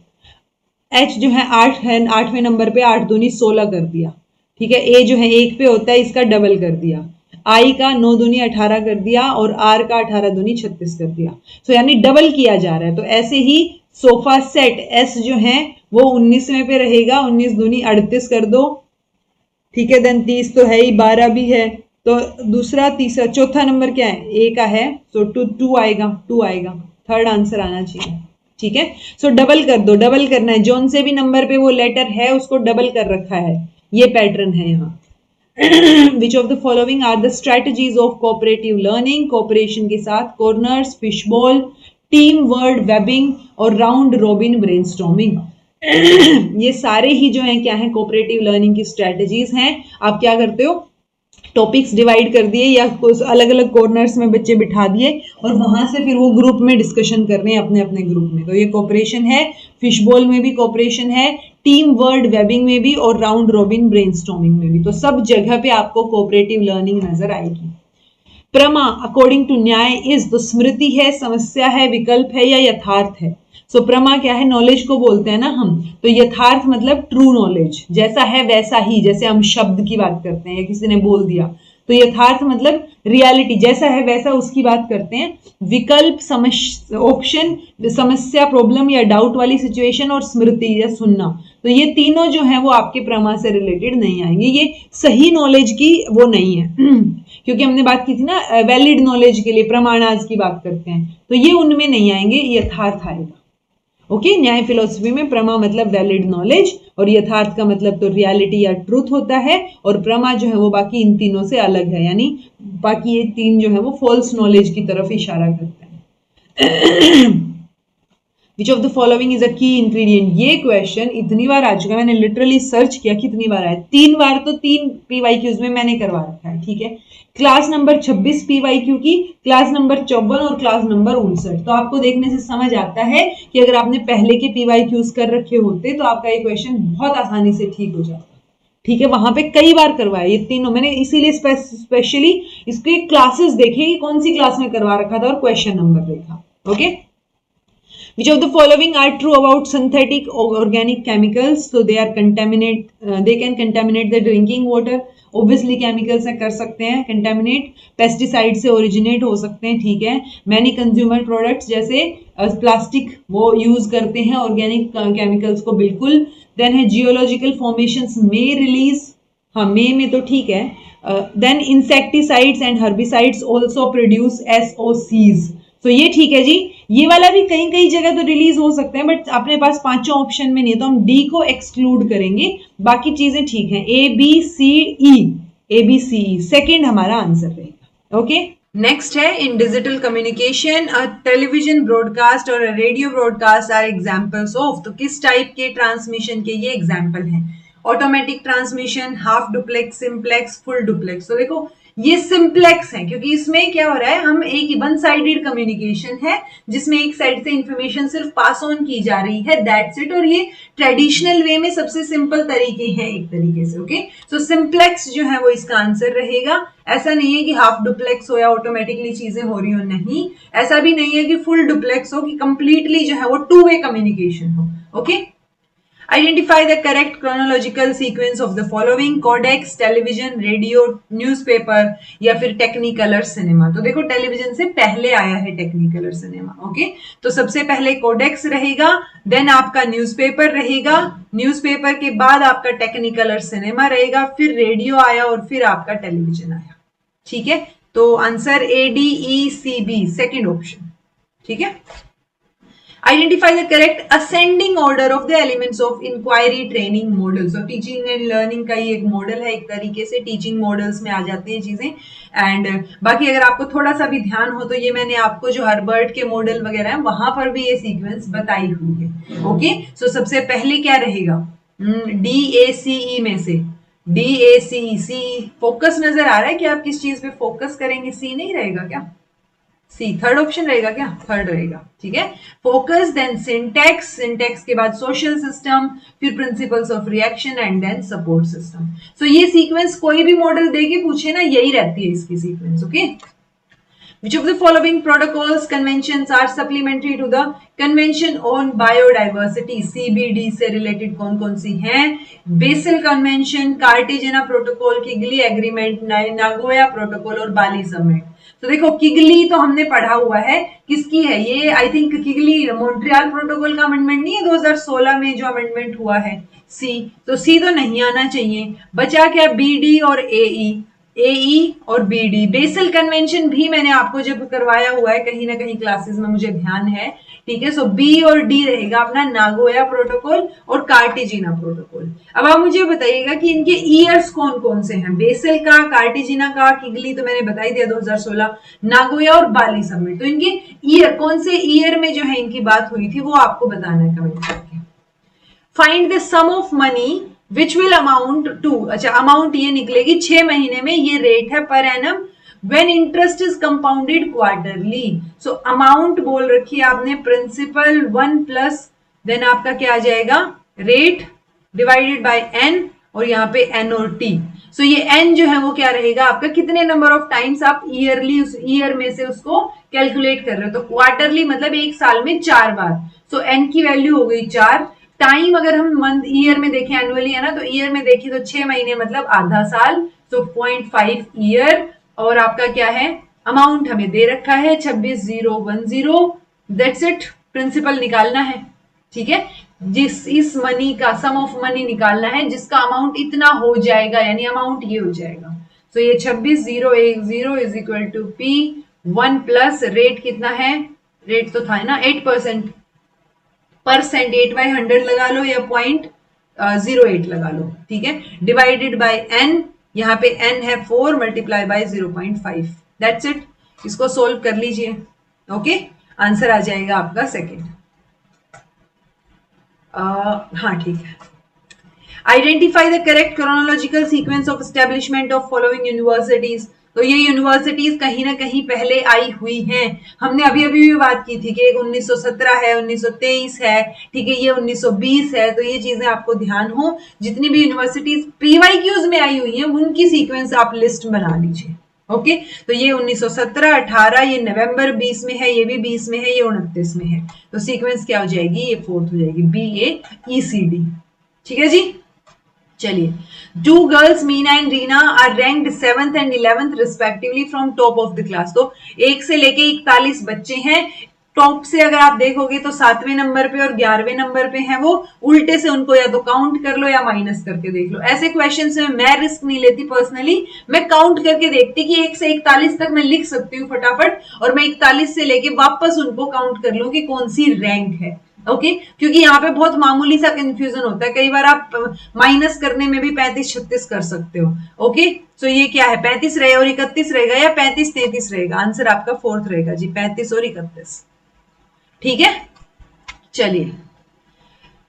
H जो है 8 है, 8वें नंबर पे 8 दूनी 16 कर दिया, ठीक है। A जो है 1 पे होता है, इसका डबल कर दिया। I का 9 दूनी 18 कर दिया और R का 18 दूनी 36 कर दिया। तो यानी डबल किया जा रहा है। तो ऐसे ही सोफा सेट S जो है वो 19वें पे रहेगा, 19 दूनी 38 कर दो, ठीक है। देन 30 तो है ही, 12 भी है, तो दूसरा तीसरा चौथा नंबर क्या है, A का है, तो 2 आएगा, 2 आएगा, थर्ड आंसर आना चाहिए, ठीक है। सो डबल कर दो, डबल करना है, जोन से भी नंबर पे वो लेटर है उसको डबल कर रखा है, ये पैटर्न है यहाँ। Which of the following are the strategies of cooperative learning? Cooperation के साथ corners, fishbowl, team word webbing और राउंड रॉबिन ब्रेनस्टॉर्मिंग। ये सारे ही जो है क्या है, कोऑपरेटिव लर्निंग की स्ट्रेटजीज हैं। आप क्या करते हो, टॉपिक्स डिवाइड कर दिए या कुछ अलग अलग कॉर्नर्स में बच्चे बिठा दिए और वहां से फिर वो ग्रुप में डिस्कशन कर रहे हैं अपने अपने ग्रुप में, तो ये कोऑपरेशन है। फिशबॉल में भी कोऑपरेशन है, टीम वर्ड वेबिंग में भी और राउंड रॉबिन ब्रेनस्टॉर्मिंग में भी, तो सब जगह पे आपको कोऑपरेटिव लर्निंग नजर आएगी। प्रमा अकॉर्डिंग टू न्याय इज, तो स्मृति है, समस्या है, विकल्प है या यथार्थ है? सो प्रमा क्या है, नॉलेज को बोलते हैं ना हम, तो यथार्थ मतलब ट्रू नॉलेज, जैसा है वैसा ही, जैसे हम शब्द की बात करते हैं या किसी ने बोल दिया, तो यथार्थ मतलब रियलिटी, जैसा है वैसा उसकी बात करते हैं। विकल्प ऑप्शन, समस्या प्रॉब्लम या डाउट वाली सिचुएशन, और स्मृति या सुनना, तो ये तीनों जो है वो आपके प्रमा से रिलेटेड नहीं आएंगे, ये सही नॉलेज की वो नहीं है। क्योंकि हमने बात की थी ना वैलिड नॉलेज के लिए प्रमाणाज की बात करते हैं, तो ये उनमें नहीं आएंगे, यथार्थ आएगा। ओके, न्याय फिलोसफी में प्रमा मतलब वैलिड नॉलेज और यथार्थ का मतलब तो रियलिटी या ट्रूथ होता है, और प्रमा जो है वो बाकी इन तीनों से अलग है, यानी बाकी ये तीन जो है वो फॉल्स नॉलेज की तरफ इशारा करते हैं। विच of the following is a की इंग्रेडिएंट? ये क्वेश्चन इतनी बार आ चुका है, मैंने लिटरली सर्च किया कितनी बार आया, 3 बार, तो 3 PYQs में मैंने करवा रखा है, ठीक है। क्लास नंबर 26 PYQ की, क्लास नंबर 54 और क्लास नंबर 59, तो आपको देखने से समझ आता है कि अगर आपने पहले के PYQs कर रखे होते तो आपका ये क्वेश्चन बहुत आसानी से ठीक हो जाता, ठीक है। वहां पे कई बार करवाया ये तीनों मैंने, इसीलिए स्पेशली इसके क्लासेस देखे कि कौन सी क्लास में करवा रखा था और क्वेश्चन नंबर देखा। Okay, Which of the following are true about synthetic organic chemicals? So they can contaminate the drinking water. Obviously chemicals से कर सकते हैं contaminate. Pesticide से originate हो सकते हैं, ठीक है. Many consumer products जैसे प्लास्टिक वो यूज करते हैं ऑर्गेनिक केमिकल्स को बिल्कुल. देन है जियोलॉजिकल फॉर्मेशंस may release, हाँ में तो ठीक है. Then insecticides and herbicides also produce SOCs. तो ये ठीक है जी. ये वाला भी कई कई जगह तो रिलीज हो सकते हैं बट अपने पास पांचों ऑप्शन में नहीं है तो हम डी को एक्सक्लूड करेंगे. बाकी चीजें ठीक है. ABCE सेकेंड हमारा आंसर रहेगा. ओके. नेक्स्ट है in digital communication a television broadcast और radio broadcast are examples of. तो किस टाइप के ट्रांसमिशन के ये एग्जांपल हैं? Automatic transmission, half duplex, simplex, full duplex. तो देखो ये सिंप्लेक्स है क्योंकि इसमें क्या हो रहा है, हम एक वन साइडेड कम्युनिकेशन है जिसमें एक साइड से इंफॉर्मेशन सिर्फ पास ऑन की जा रही है, दैट्स इट. और ये ट्रेडिशनल वे में सबसे सिंपल तरीके हैं एक तरीके से. ओके, सो सिंप्लेक्स जो है वो इसका आंसर रहेगा. ऐसा नहीं है कि हाफ डुप्लेक्स हो या ऑटोमेटिकली चीजें हो रही हो, नहीं. ऐसा भी नहीं है कि फुल डुप्लेक्स हो कि कंप्लीटली जो है वो टू वे कम्युनिकेशन हो. Okay. Identify the correct chronological sequence of the following: codex, television, radio, newspaper या फिर टेक्निकलर सिनेमा. तो देखो टेलीविजन से पहले आया है टेक्निकलर सिनेमा. ओके, तो सबसे पहले कोडेक्स रहेगा, देन आपका न्यूज़पेपर रहेगा, न्यूज़पेपर के बाद आपका टेक्निकलर सिनेमा रहेगा, फिर रेडियो आया और फिर आपका टेलीविजन आया. ठीक है, तो आंसर ADECB सेकेंड ऑप्शन. ठीक है. Identify the correct ascending order of the elements of inquiry training model. So teaching and learning का ही एक मॉडल है, एक तरीके से टीचिंग मॉडल्स में आ जाती हैं चीजें. एंड बाकी अगर आपको थोड़ा सा भी ध्यान हो तो ये मैंने आपको जो हर्बर्ट के मॉडल वगैरह है वहां पर भी ये सीक्वेंस बताई हुई है. ओके, सो सबसे पहले क्या रहेगा? DACE में से DACE. फोकस नजर आ रहा है कि आप किस चीज पे फोकस करेंगे? सी नहीं रहेगा क्या? सी थर्ड ऑप्शन रहेगा क्या? थर्ड रहेगा. ठीक है, फोकस, देन सिंटेक्स, सिंटेक्स के बाद सोशल सिस्टम, फिर principles of reaction and then support system. So ये सीक्वेंस कोई भी मॉडल देके पूछे ना, यही रहती है इसकी sequence. Okay. Which of the following protocols conventions are supplementary to the Convention on Biodiversity? CBD से रिलेटेड कौन कौन सी हैं? Basel convention, Cartagena protocol, Kigali agreement, Nagoya protocol और बाली समिट. तो देखो किगली तो हमने पढ़ा हुआ है, किसकी है ये? आई थिंक किगली मॉन्ट्रियल प्रोटोकॉल का अमेंडमेंट नहीं है 2016 में जो अमेंडमेंट हुआ है. सी, तो सी तो नहीं आना चाहिए. बचा क्या? BD और AE और BD. बेसल कन्वेंशन भी मैंने आपको जब करवाया हुआ है कहीं ना कहीं क्लासेस में, मुझे ध्यान है. ठीक है, सो B और D रहेगा अपना नागोया प्रोटोकॉल और कार्टेजिना प्रोटोकॉल. अब आप मुझे बताइएगा कि इनके ईयर्स कौन कौन से हैं? बेसल का, कार्टेजिना का, किगली तो मैंने बता ही दिया 2016, नागोया और बाली समिट. तो इनके ईयर कौन से ईयर में जो है इनकी बात हुई थी वो आपको बताना है कमेंट करके. Find the sum of money which will amount to. अच्छा, अमाउंट ये निकलेगी 6 महीने में, ये रेट है पर annum when interest is compounded quarterly. so amount बोल रखी है आपने, प्रिंसिपल 1 प्लस देन आपका क्या आ जाएगा? रेट डिवाइडेड बाय n और यहाँ पे n और t. सो ये n जो है वो क्या रहेगा आपका? कितने नंबर ऑफ टाइम्स आप ईयरली उस ईयर में से उसको कैलकुलेट कर रहे हो. तो क्वार्टरली मतलब एक साल में 4 बार. सो n की वैल्यू हो गई 4. टाइम अगर हम मंथ ईयर में देखें, एनुअली है ना, तो ईयर में देखिए तो 6 महीने मतलब आधा साल. सो 0.5 ईयर. और आपका क्या है? अमाउंट हमें दे रखा है 26,010. That's it. प्रिंसिपल निकालना है. ठीक है, जिस इस मनी का सम ऑफ मनी निकालना है जिसका अमाउंट इतना हो जाएगा, यानी अमाउंट ये हो जाएगा. तो ये 26,010 is equal to P1 plus rate कितना है? रेट तो था ना 8%. 8/100 लगा लो या 0.08 लगा लो. ठीक है, डिवाइडेड बाय n. यहाँ पे n है 4 मल्टीप्लाई बाय 0.5. That's it. इसको सोल्व कर लीजिए. ओके, आंसर आ जाएगा आपका सेकेंड. हाँ ठीक है. Identify the correct chronological sequence of establishment of following universities. तो ये यूनिवर्सिटीज कहीं ना कहीं पहले आई हुई हैं. हमने अभी अभी भी बात की थी कि एक 1917 है, 1923 है, ठीक है, ये 1920 है. तो ये चीजें आपको ध्यान हो. जितनी भी यूनिवर्सिटीज PYQs में आई हुई हैं उनकी सीक्वेंस आप लिस्ट बना लीजिए. ओके, तो ये 1917, 18, ये नवंबर 20 में है, ये भी 20 में है, ये 29 में है। तो सीक्वेंस क्या हो जाएगी, ये फोर्थ हो जाएगी, BAECD। ठीक है जी, चलिए। Two girls Meena and Reena are ranked 7th and 11th respectively from top of the class. तो 1 से लेके 41 बच्चे हैं, टॉप से अगर आप देखोगे तो 7वें नंबर पे और 11वें नंबर पे हैं वो। उल्टे से उनको या तो काउंट कर लो या माइनस करके देख लो। ऐसे क्वेश्चन में मैं रिस्क नहीं लेती पर्सनली, मैं काउंट करके देखती कि 1 से 41 तक मैं लिख सकती हूँ फटाफट, और मैं 41 से लेके वापस उनको काउंट कर लूँ कि कौन सी रैंक है। ओके, क्योंकि यहाँ पे बहुत मामूली सा कंफ्यूजन होता है, कई बार आप माइनस करने में भी 35-36 कर सकते हो। ओके, तो ये क्या है, 35 रहेगा और 31 रहेगा, या 35-33 रहेगा? आंसर आपका फोर्थ रहेगा जी, 35 और 31। ठीक है, चलिए।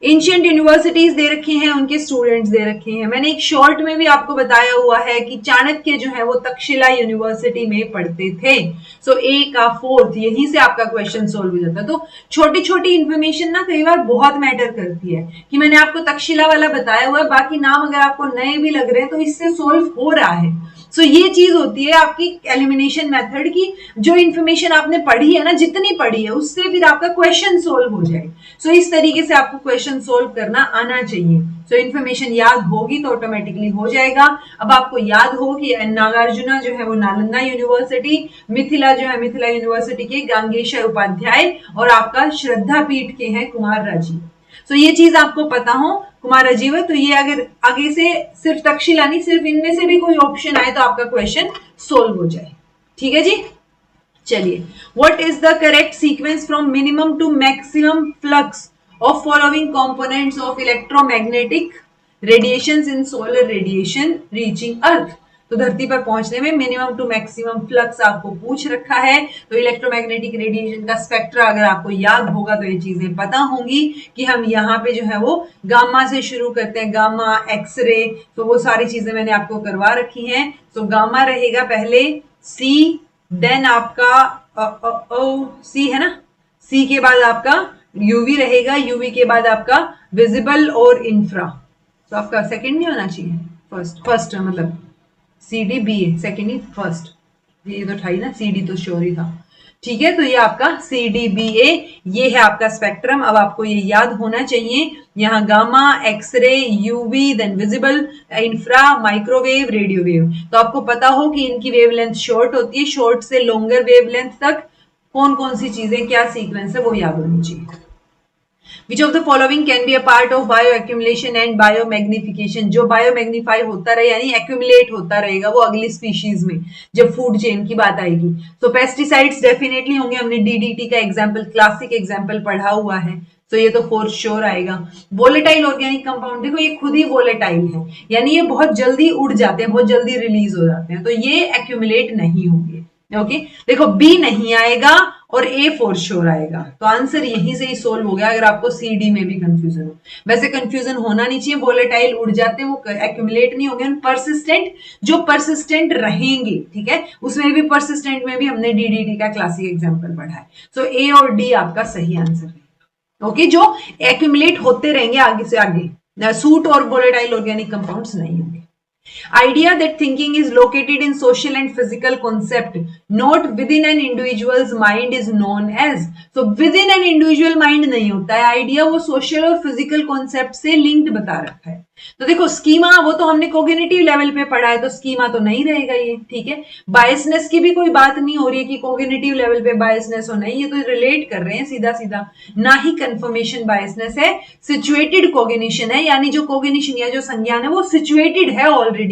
एंशियंट यूनिवर्सिटीज दे रखी हैं, उनके स्टूडेंट्स दे रखे हैं। मैंने एक शॉर्ट में भी आपको बताया हुआ है कि चाणक्य जो है वो तक्षशिला यूनिवर्सिटी में पढ़ते थे। सो ए का फोर्थ, यहीं से आपका क्वेश्चन सोल्व हो जाता है। तो छोटी छोटी इंफॉर्मेशन ना कई बार बहुत मैटर करती है, कि मैंने आपको तक्षशिला वाला बताया हुआ है, बाकी नाम अगर आपको नए भी लग रहे हैं तो इससे सोल्व हो रहा है। सो ये चीज होती है आपकी एलिमिनेशन मेथड की, जो इन्फॉर्मेशन आपने पढ़ी है ना, जितनी पढ़ी है उससे फिर आपका क्वेश्चन सोल्व हो जाए। सो इस तरीके से आपको क्वेश्चन सोल्व करना आना चाहिए। सो इन्फॉर्मेशन याद होगी तो ऑटोमेटिकली हो जाएगा। अब आपको याद हो कि नागार्जुना जो है वो नालंदा यूनिवर्सिटी, मिथिला जो है मिथिला यूनिवर्सिटी के गांगेशर उपाध्याय, और आपका श्रद्धा पीठ के हैं कुमार राजीव। सो ये चीज आपको पता हो, कुमार राजीव, तो ये अगर आगे से सिर्फ तक्षशिला नहीं, सिर्फ इनमें से भी कोई ऑप्शन आए तो आपका क्वेश्चन सोल्व हो जाए। ठीक है जी, चलिए। What is the correct sequence from minimum to maximum flux of following components of electromagnetic radiations in solar radiation reaching earth? तो धरती पर पहुंचने में मिनिमम टू मैक्सिमम फ्लक्स आपको पूछ रखा है। तो इलेक्ट्रोमैग्नेटिक रेडिएशन का स्पेक्ट्रा अगर आपको याद होगा तो ये चीजें पता होंगी कि हम यहाँ पे जो है वो गामा से शुरू करते हैं, गामा, एक्सरे, तो वो सारी चीजें मैंने आपको करवा रखी हैं। तो गामा रहेगा पहले, सी, देन आपका सी है ना, सी के बाद आपका यूवी रहेगा, यूवी के बाद आपका विजिबल और इंफ्रा। तो आपका सेकंड नहीं होना चाहिए, फर्स्ट मतलब सी डी बी ए, सेकेंड ही फर्स्ट, ये तो था ही ना, सी डी तो श्योर ही था। ठीक है, तो ये आपका सी डी बी ए, ये है आपका स्पेक्ट्रम। अब आपको ये याद होना चाहिए, यहाँ gamma, X ray, UV, then visible, infra, microwave, radio wave. तो आपको पता हो कि इनकी वेवलेंथ शॉर्ट होती है, शॉर्ट से लॉन्गर वेवलेंथ तक कौन कौन सी चीजें, क्या सीक्वेंस है, वो याद होनी चाहिए। Which of the following can be a part of bioaccumulation and biomagnification? जो बायोमैग्निफाई होता रहे यानी एक्यूमुलेट होता रहेगा वो अगली स्पीशीज में जब फूड चेन की बात आएगी। तो पेस्टिसाइड्स डेफिनेटली होंगे, हमने डीडीटी का एग्जाम्पल, क्लासिक एग्जाम्पल पढ़ा हुआ है, तो ये तो फोर श्योर आएगा। वोलेटाइल ऑर्गेनिक कंपाउंड, देखो ये खुद ही वोलेटाइल है, यानी ये बहुत जल्दी उड़ जाते हैं, बहुत जल्दी रिलीज हो जाते हैं, तो ये एक्यूमुलेट नहीं होंगे। ओके, देखो बी नहीं आएगा और ए फोर श्योर आएगा, तो आंसर यहीं से ही सोल्व हो गया। अगर आपको सी डी में भी कंफ्यूजन हो, वैसे कंफ्यूजन होना नहीं चाहिए, वोलेटाइल उड़ जाते हैं, वो एक्यूमुलेट नहीं होंगे। परसिस्टेंट, जो परसिस्टेंट रहेंगे, ठीक है, उसमें भी परसिस्टेंट में भी हमने डीडीटी का क्लासिक एग्जांपल पढ़ा है। सो ए और डी आपका सही आंसर है। ओके, जो एक्यूमुलेट होते रहेंगे आगे से आगे, सूट और वोलेटाइल ऑर्गेनिक कंपाउंड्स नहीं होंगे। Idea that thinking is located in social and physical concept, not within an individual's mind, is known as. So within an individual mind नहीं होता है आइडिया, वो सोशल और फिजिकल कॉन्सेप्ट से linked बता रखा है। तो देखो स्कीमा, वो तो हमने कोग्निटिव लेवल पे पढ़ा है, तो स्कीमा तो नहीं रहेगा ये, ठीक है। बायसनेस की भी कोई बात नहीं हो रही है कि कोग्निटिव लेवल पे बायसनेस हो, नहीं, ये तो रिलेट कर रहे हैं सीधा सीधा। ना ही कंफर्मेशन बायसनेस है, सिचुएटेड कोग्निशन है, यानी जो कोग्निशन या जो संज्ञान है वो सिचुएटेड है ऑलरेडी।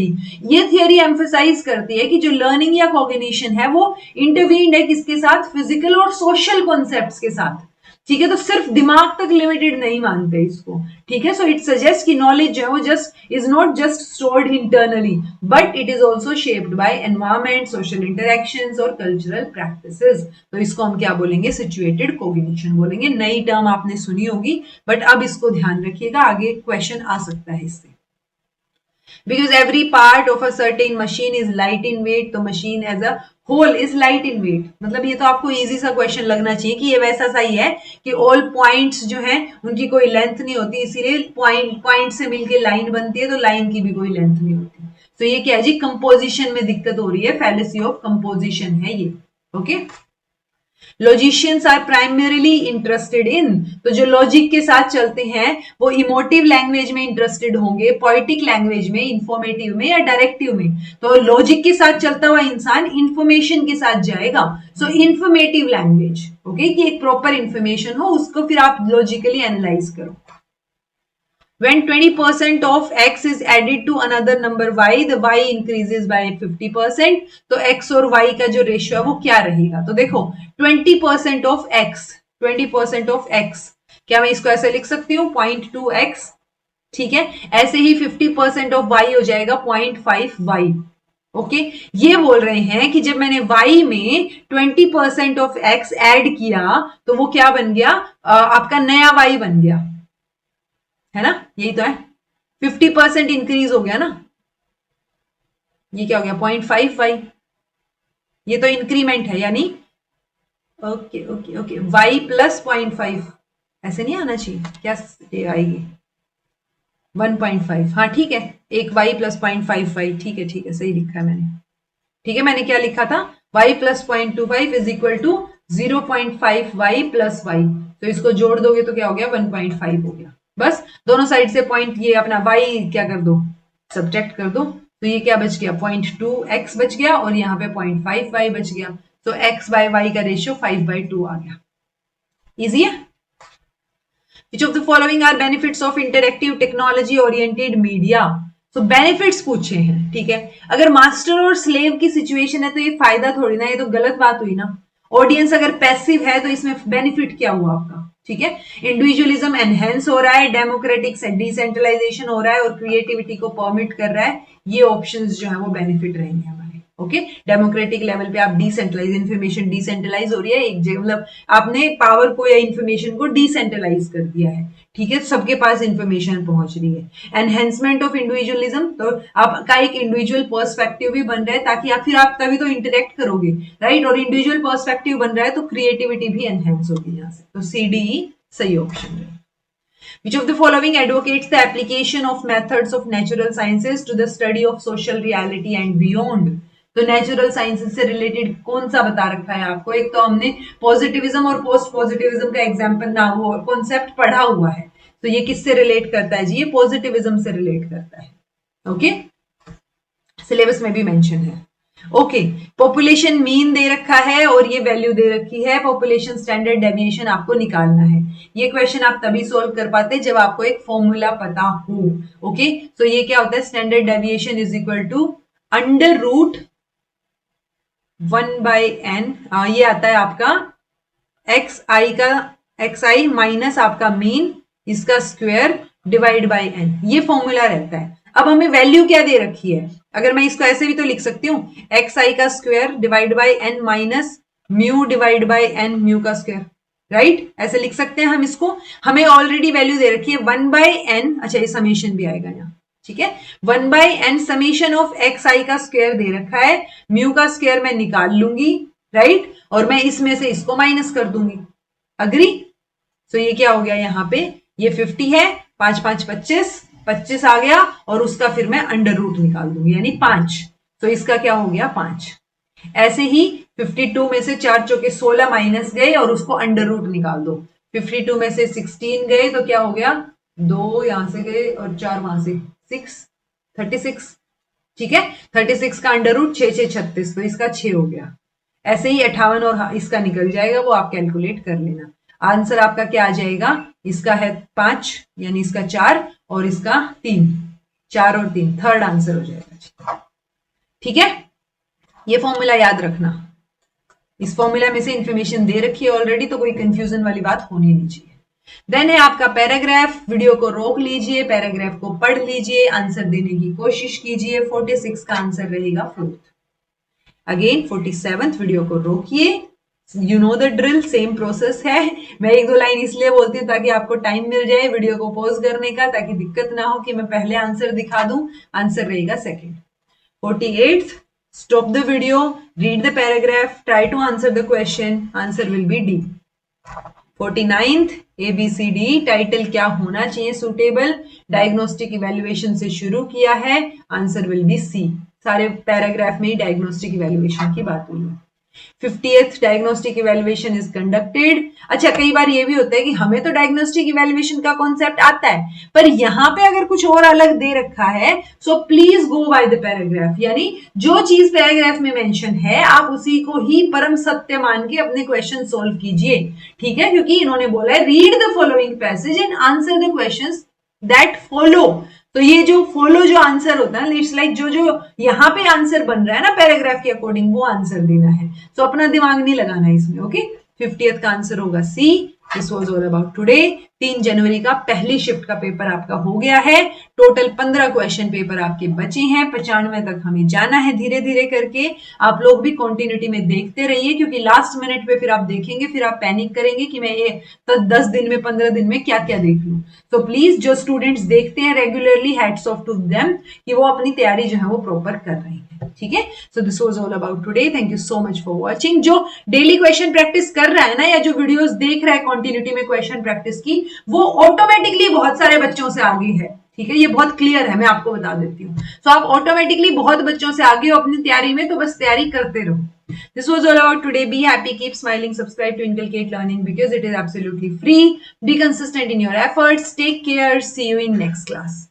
ये थियोरी एम्फसाइज करती है कि जो लर्निंग या कोग्निशन है वो इंटरवीन्ड है किसके साथ, फिजिकल और सोशल कॉन्सेप्ट्स के साथ, ठीक है। तो सिर्फ दिमाग तक लिमिटेड नहीं मानते इसको, ठीक है। सो इट सजेस्ट कि नॉलेज जो है वो just is not just stored internally, but it is also shaped by environment, social interactions और कल्चरल प्रैक्टिसेस। तो इसको हम क्या बोलेंगे, सिचुएटेड कोग्निशन बोलेंगे। नई टर्म आपने सुनी होगी, बट अब इसको ध्यान रखिएगा, आगे क्वेश्चन आ सकता है इससे। Because every part of a certain machine is light in weight, तो machine as a whole is light in weight। मतलब ये तो आपको इजी सा क्वेश्चन लगना चाहिए कि ये वैसा सा ही है कि ऑल पॉइंट्स जो हैं उनकी कोई लेंथ नहीं होती, इसीलिए पॉइंट से मिलके लाइन बनती है, तो लाइन की भी कोई लेंथ नहीं होती। तो ये क्या है जी, कंपोजिशन में दिक्कत हो रही है, फैलेसी ऑफ कंपोजिशन है ये। Okay, logicians are primarily interested in, तो जो लॉजिक के साथ चलते हैं वो इमोटिव लैंग्वेज में इंटरेस्टेड होंगे, पोएटिक लैंग्वेज में, इंफॉर्मेटिव में या डायरेक्टिव में। तो लॉजिक के साथ चलता हुआ इंसान इंफॉर्मेशन के साथ जाएगा, सो इंफॉर्मेटिव लैंग्वेज। ओके, कि एक प्रॉपर इंफॉर्मेशन हो, उसको फिर आप लॉजिकली एनालाइज करो। When 20% of x is added to another number y, the y increases by 50%. तो x और y का जो रेशियो है वो क्या रहेगा? तो देखो 20% of x, 20% of x, क्या मैं इसको ऐसे लिख सकती हूँ 0.2x, ठीक है। ऐसे ही 50% ऑफ y हो जाएगा 0.5y। ओके, ये बोल रहे हैं कि जब मैंने y में 20% ऑफ x ऐड किया तो वो क्या बन गया, आपका नया y बन गया, है ना, यही तो है। 50% इंक्रीज हो गया ना, ये क्या हो गया 0.5y, ये तो इंक्रीमेंट है यानी, okay okay okay, y plus 0.5, ऐसे नहीं आना चाहिए क्या, ये आएगी 1.5, हाँ ठीक है, एक y प्लस 0.5y, ठीक है ठीक है, सही लिखा है मैंने, ठीक है। मैंने क्या लिखा था, y plus 0.25 is equal to 0.5y plus y, तो इसको जोड़ दोगे तो क्या हो गया 1.5 हो गया। बस दोनों साइड से पॉइंट, ये अपना y क्या कर दो, सब्ट्रैक्ट कर दो, तो ये क्या बच गया 0.2x बच गया, और यहाँ पे 0.5y बच गया, तो x बाय y का रेशियो 5/2 आ गया। इजी है। Which of the following are benefits of interactive technology oriented media? तो बेनिफिट्स पूछे हैं, ठीक है। अगर मास्टर और स्लेव की सिचुएशन है तो ये फायदा थोड़ी ना, ये तो गलत बात हुई ना। ऑडियंस अगर पैसिव है तो इसमें बेनिफिट क्या हुआ आपका, ठीक है। इंडिविजुअलिज्म एनहेंस हो रहा है, डेमोक्रेटिक डिसेंट्रलाइजेशन हो रहा है, और क्रिएटिविटी को परमिट कर रहा है, ये ऑप्शंस जो है वो बेनिफिट रहेंगे हमारे। ओके, डेमोक्रेटिक लेवल पे आप डिसेंट्रलाइज, इंफॉर्मेशन डिसेंट्रलाइज हो रही है, एक जगह मतलब आपने पावर को या इंफॉर्मेशन को डिसेंट्रलाइज कर दिया है, ठीक है, सबके पास इंफॉर्मेशन पहुंच रही है। एनहेंसमेंट ऑफ इंडिविजुअलिज्म, तो आपका एक इंडिविजुअल पर्सपेक्टिव भी बन रहा है, ताकि आप फिर आप तभी तो इंटरेक्ट करोगे, राइट, और इंडिविजुअल पर्सपेक्टिव बन रहा है तो क्रिएटिविटी भी एनहेंस होगी यहाँ से, तो CDE सही ऑप्शन है। Which of the following advocates the application of methods of natural sciences to the study of social reality and beyond? तो नेचुरल साइंसेस से रिलेटेड कौन सा बता रखा है आपको, एक तो हमने पॉजिटिविज्म और पोस्ट पॉजिटिविज्म का एग्जांपल ना वो कॉन्सेप्ट पढ़ा हुआ है, तो ये किससे रिलेट करता है जी, ये पॉजिटिविज्म से रिलेट करता है। ओके, सिलेबस में भी मेंशन है। ओके, पॉपुलेशन मीन दे रखा है और ये वैल्यू दे रखी है, पॉपुलेशन स्टैंडर्ड डेविएशन आपको निकालना है। ये क्वेश्चन आप तभी सोल्व कर पाते जब आपको एक फॉर्मूला पता हो। ओके, तो ये क्या होता है, standard deviation is equal to under root 1/n, ये आता है आपका एक्स आई माइनस आपका मीन, इसका स्क्वायर डिवाइड बाय n, ये फॉर्मूला रहता है। अब हमें वैल्यू क्या दे रखी है, अगर मैं इसको ऐसे भी तो लिख सकती हूँ एक्स आई का square divide by n minus mu divide by n, mu का स्क्वायर, राइट, ऐसे लिख सकते हैं हम इसको। हमें ऑलरेडी वैल्यू दे रखी है 1/n, अच्छा ये समेशन भी आएगा यहाँ, ठीक है, 1/n समेशन ऑफ एक्स आई का स्क्वायर दे रखा है, म्यू का स्क्वायर मैं निकाल लूंगी, राइट, और मैं इसमें से इसको माइनस कर दूंगी। अग्री, तो ये क्या हो गया यहाँ पे, ये 50 है, 5 5 25, 25 आ गया, और उसका फिर मैं अंडर रूट निकाल दूंगी यानी 5, तो इसका क्या हो गया 5। ऐसे ही 52 में से 4 चौके 16 माइनस गए और उसको अंडर रूट निकाल दो, 52 में से 16 गए तो क्या हो गया, 2 यहां से गए और 4 वहां से, 6, 36, ठीक है, 36 का अंडर रूट 6 6 36, तो इसका 6 हो गया। ऐसे ही 58 और इसका निकल जाएगा, वो आप कैलकुलेट कर लेना। आंसर आपका क्या आ जाएगा, इसका है 5 यानी इसका 4 और इसका 3, 4 और 3, थर्ड आंसर हो जाएगा। ठीक है, ये फॉर्मूला याद रखना, इस फॉर्मूला में से इंफॉर्मेशन दे रखी है ऑलरेडी, तो कोई कंफ्यूजन वाली बात होनी नहीं चाहिए। देन है आपका पैराग्राफ, वीडियो को रोक लीजिए, पैराग्राफ को पढ़ लीजिए, आंसर देने की कोशिश कीजिए। 46 का आंसर रहेगा 4th। अगेन 47th वीडियो को रोकिए, you know the drill, same process है। मैं 1-2 लाइन इसलिए बोलती हूँ ताकि आपको टाइम मिल जाए वीडियो को पॉज करने का, ताकि दिक्कत ना हो कि मैं पहले आंसर दिखा दूं, आंसर रहेगा 2nd। 48th, stop the video, read the paragraph, try to answer the question, answer will be D। 49th ABCD title क्या होना चाहिए सूटेबल, डायग्नोस्टिक इवैल्यूएशन से शुरू किया है, आंसर विल बी सी। सारे पैराग्राफ में ही डायग्नोस्टिक इवैल्यूएशन की बात हुई है। 50th diagnostic evaluation is conducted. अच्छा, कई बार ये भी होता है कि हमें तो डायग्नोस्टिक इवैल्यूएशन का कॉन्सेप्ट आता है, पर यहां पे अगर कुछ और अलग दे रखा है, so please go by the paragraph, यानी जो चीज पैराग्राफ में मेंशन है आप उसी को ही परम सत्य मान के अपने क्वेश्चन सोल्व कीजिए, ठीक है, क्योंकि इन्होंने बोला है read the following passage and answer the questions that follow. तो ये जो फॉलो जो आंसर होता है, इट्स लाइक जो जो यहाँ पे आंसर बन रहा है ना पैराग्राफ के अकॉर्डिंग, वो आंसर देना है। तो अपना दिमाग नहीं लगाना है इसमें, ओके। 50th का आंसर होगा C. This was all about today. 3 जनवरी का पहली शिफ्ट का पेपर आपका हो गया है। टोटल 15 क्वेश्चन पेपर आपके बचे हैं। 95 तक हमें जाना है धीरे धीरे करके। आप लोग भी कंटिन्यूटी में देखते रहिए, क्योंकि लास्ट मिनट पे फिर आप देखेंगे, फिर आप पैनिक करेंगे कि मैं ये तो 10 दिन में 15 दिन में क्या क्या देख लूं। तो प्लीज जो स्टूडेंट्स देखते हैं regularly, hats off to them कि वो अपनी तैयारी जो है वो प्रॉपर कर रहे हैं, ठीक है। So this was all about today. Thank you so much for watching. जो डेली क्वेश्चन प्रैक्टिस कर रहा है ना, या जो वीडियोस देख रहा है कंटिन्यूटी में क्वेश्चन प्रैक्टिस की, वो ऑटोमेटिकली बहुत सारे बच्चों से आगे है, ठीक है। ये बहुत क्लियर है, मैं आपको बता देती हूँ। सो आप ऑटोमेटिकली बहुत बच्चों से आगे हो अपनी तैयारी में, तो बस तैयारी करते रहो। This was all about today. Be happy, keep smiling, subscribe to Inculcate Learning because it is absolutely free. Be consistent in your efforts. Take care. See you in next class.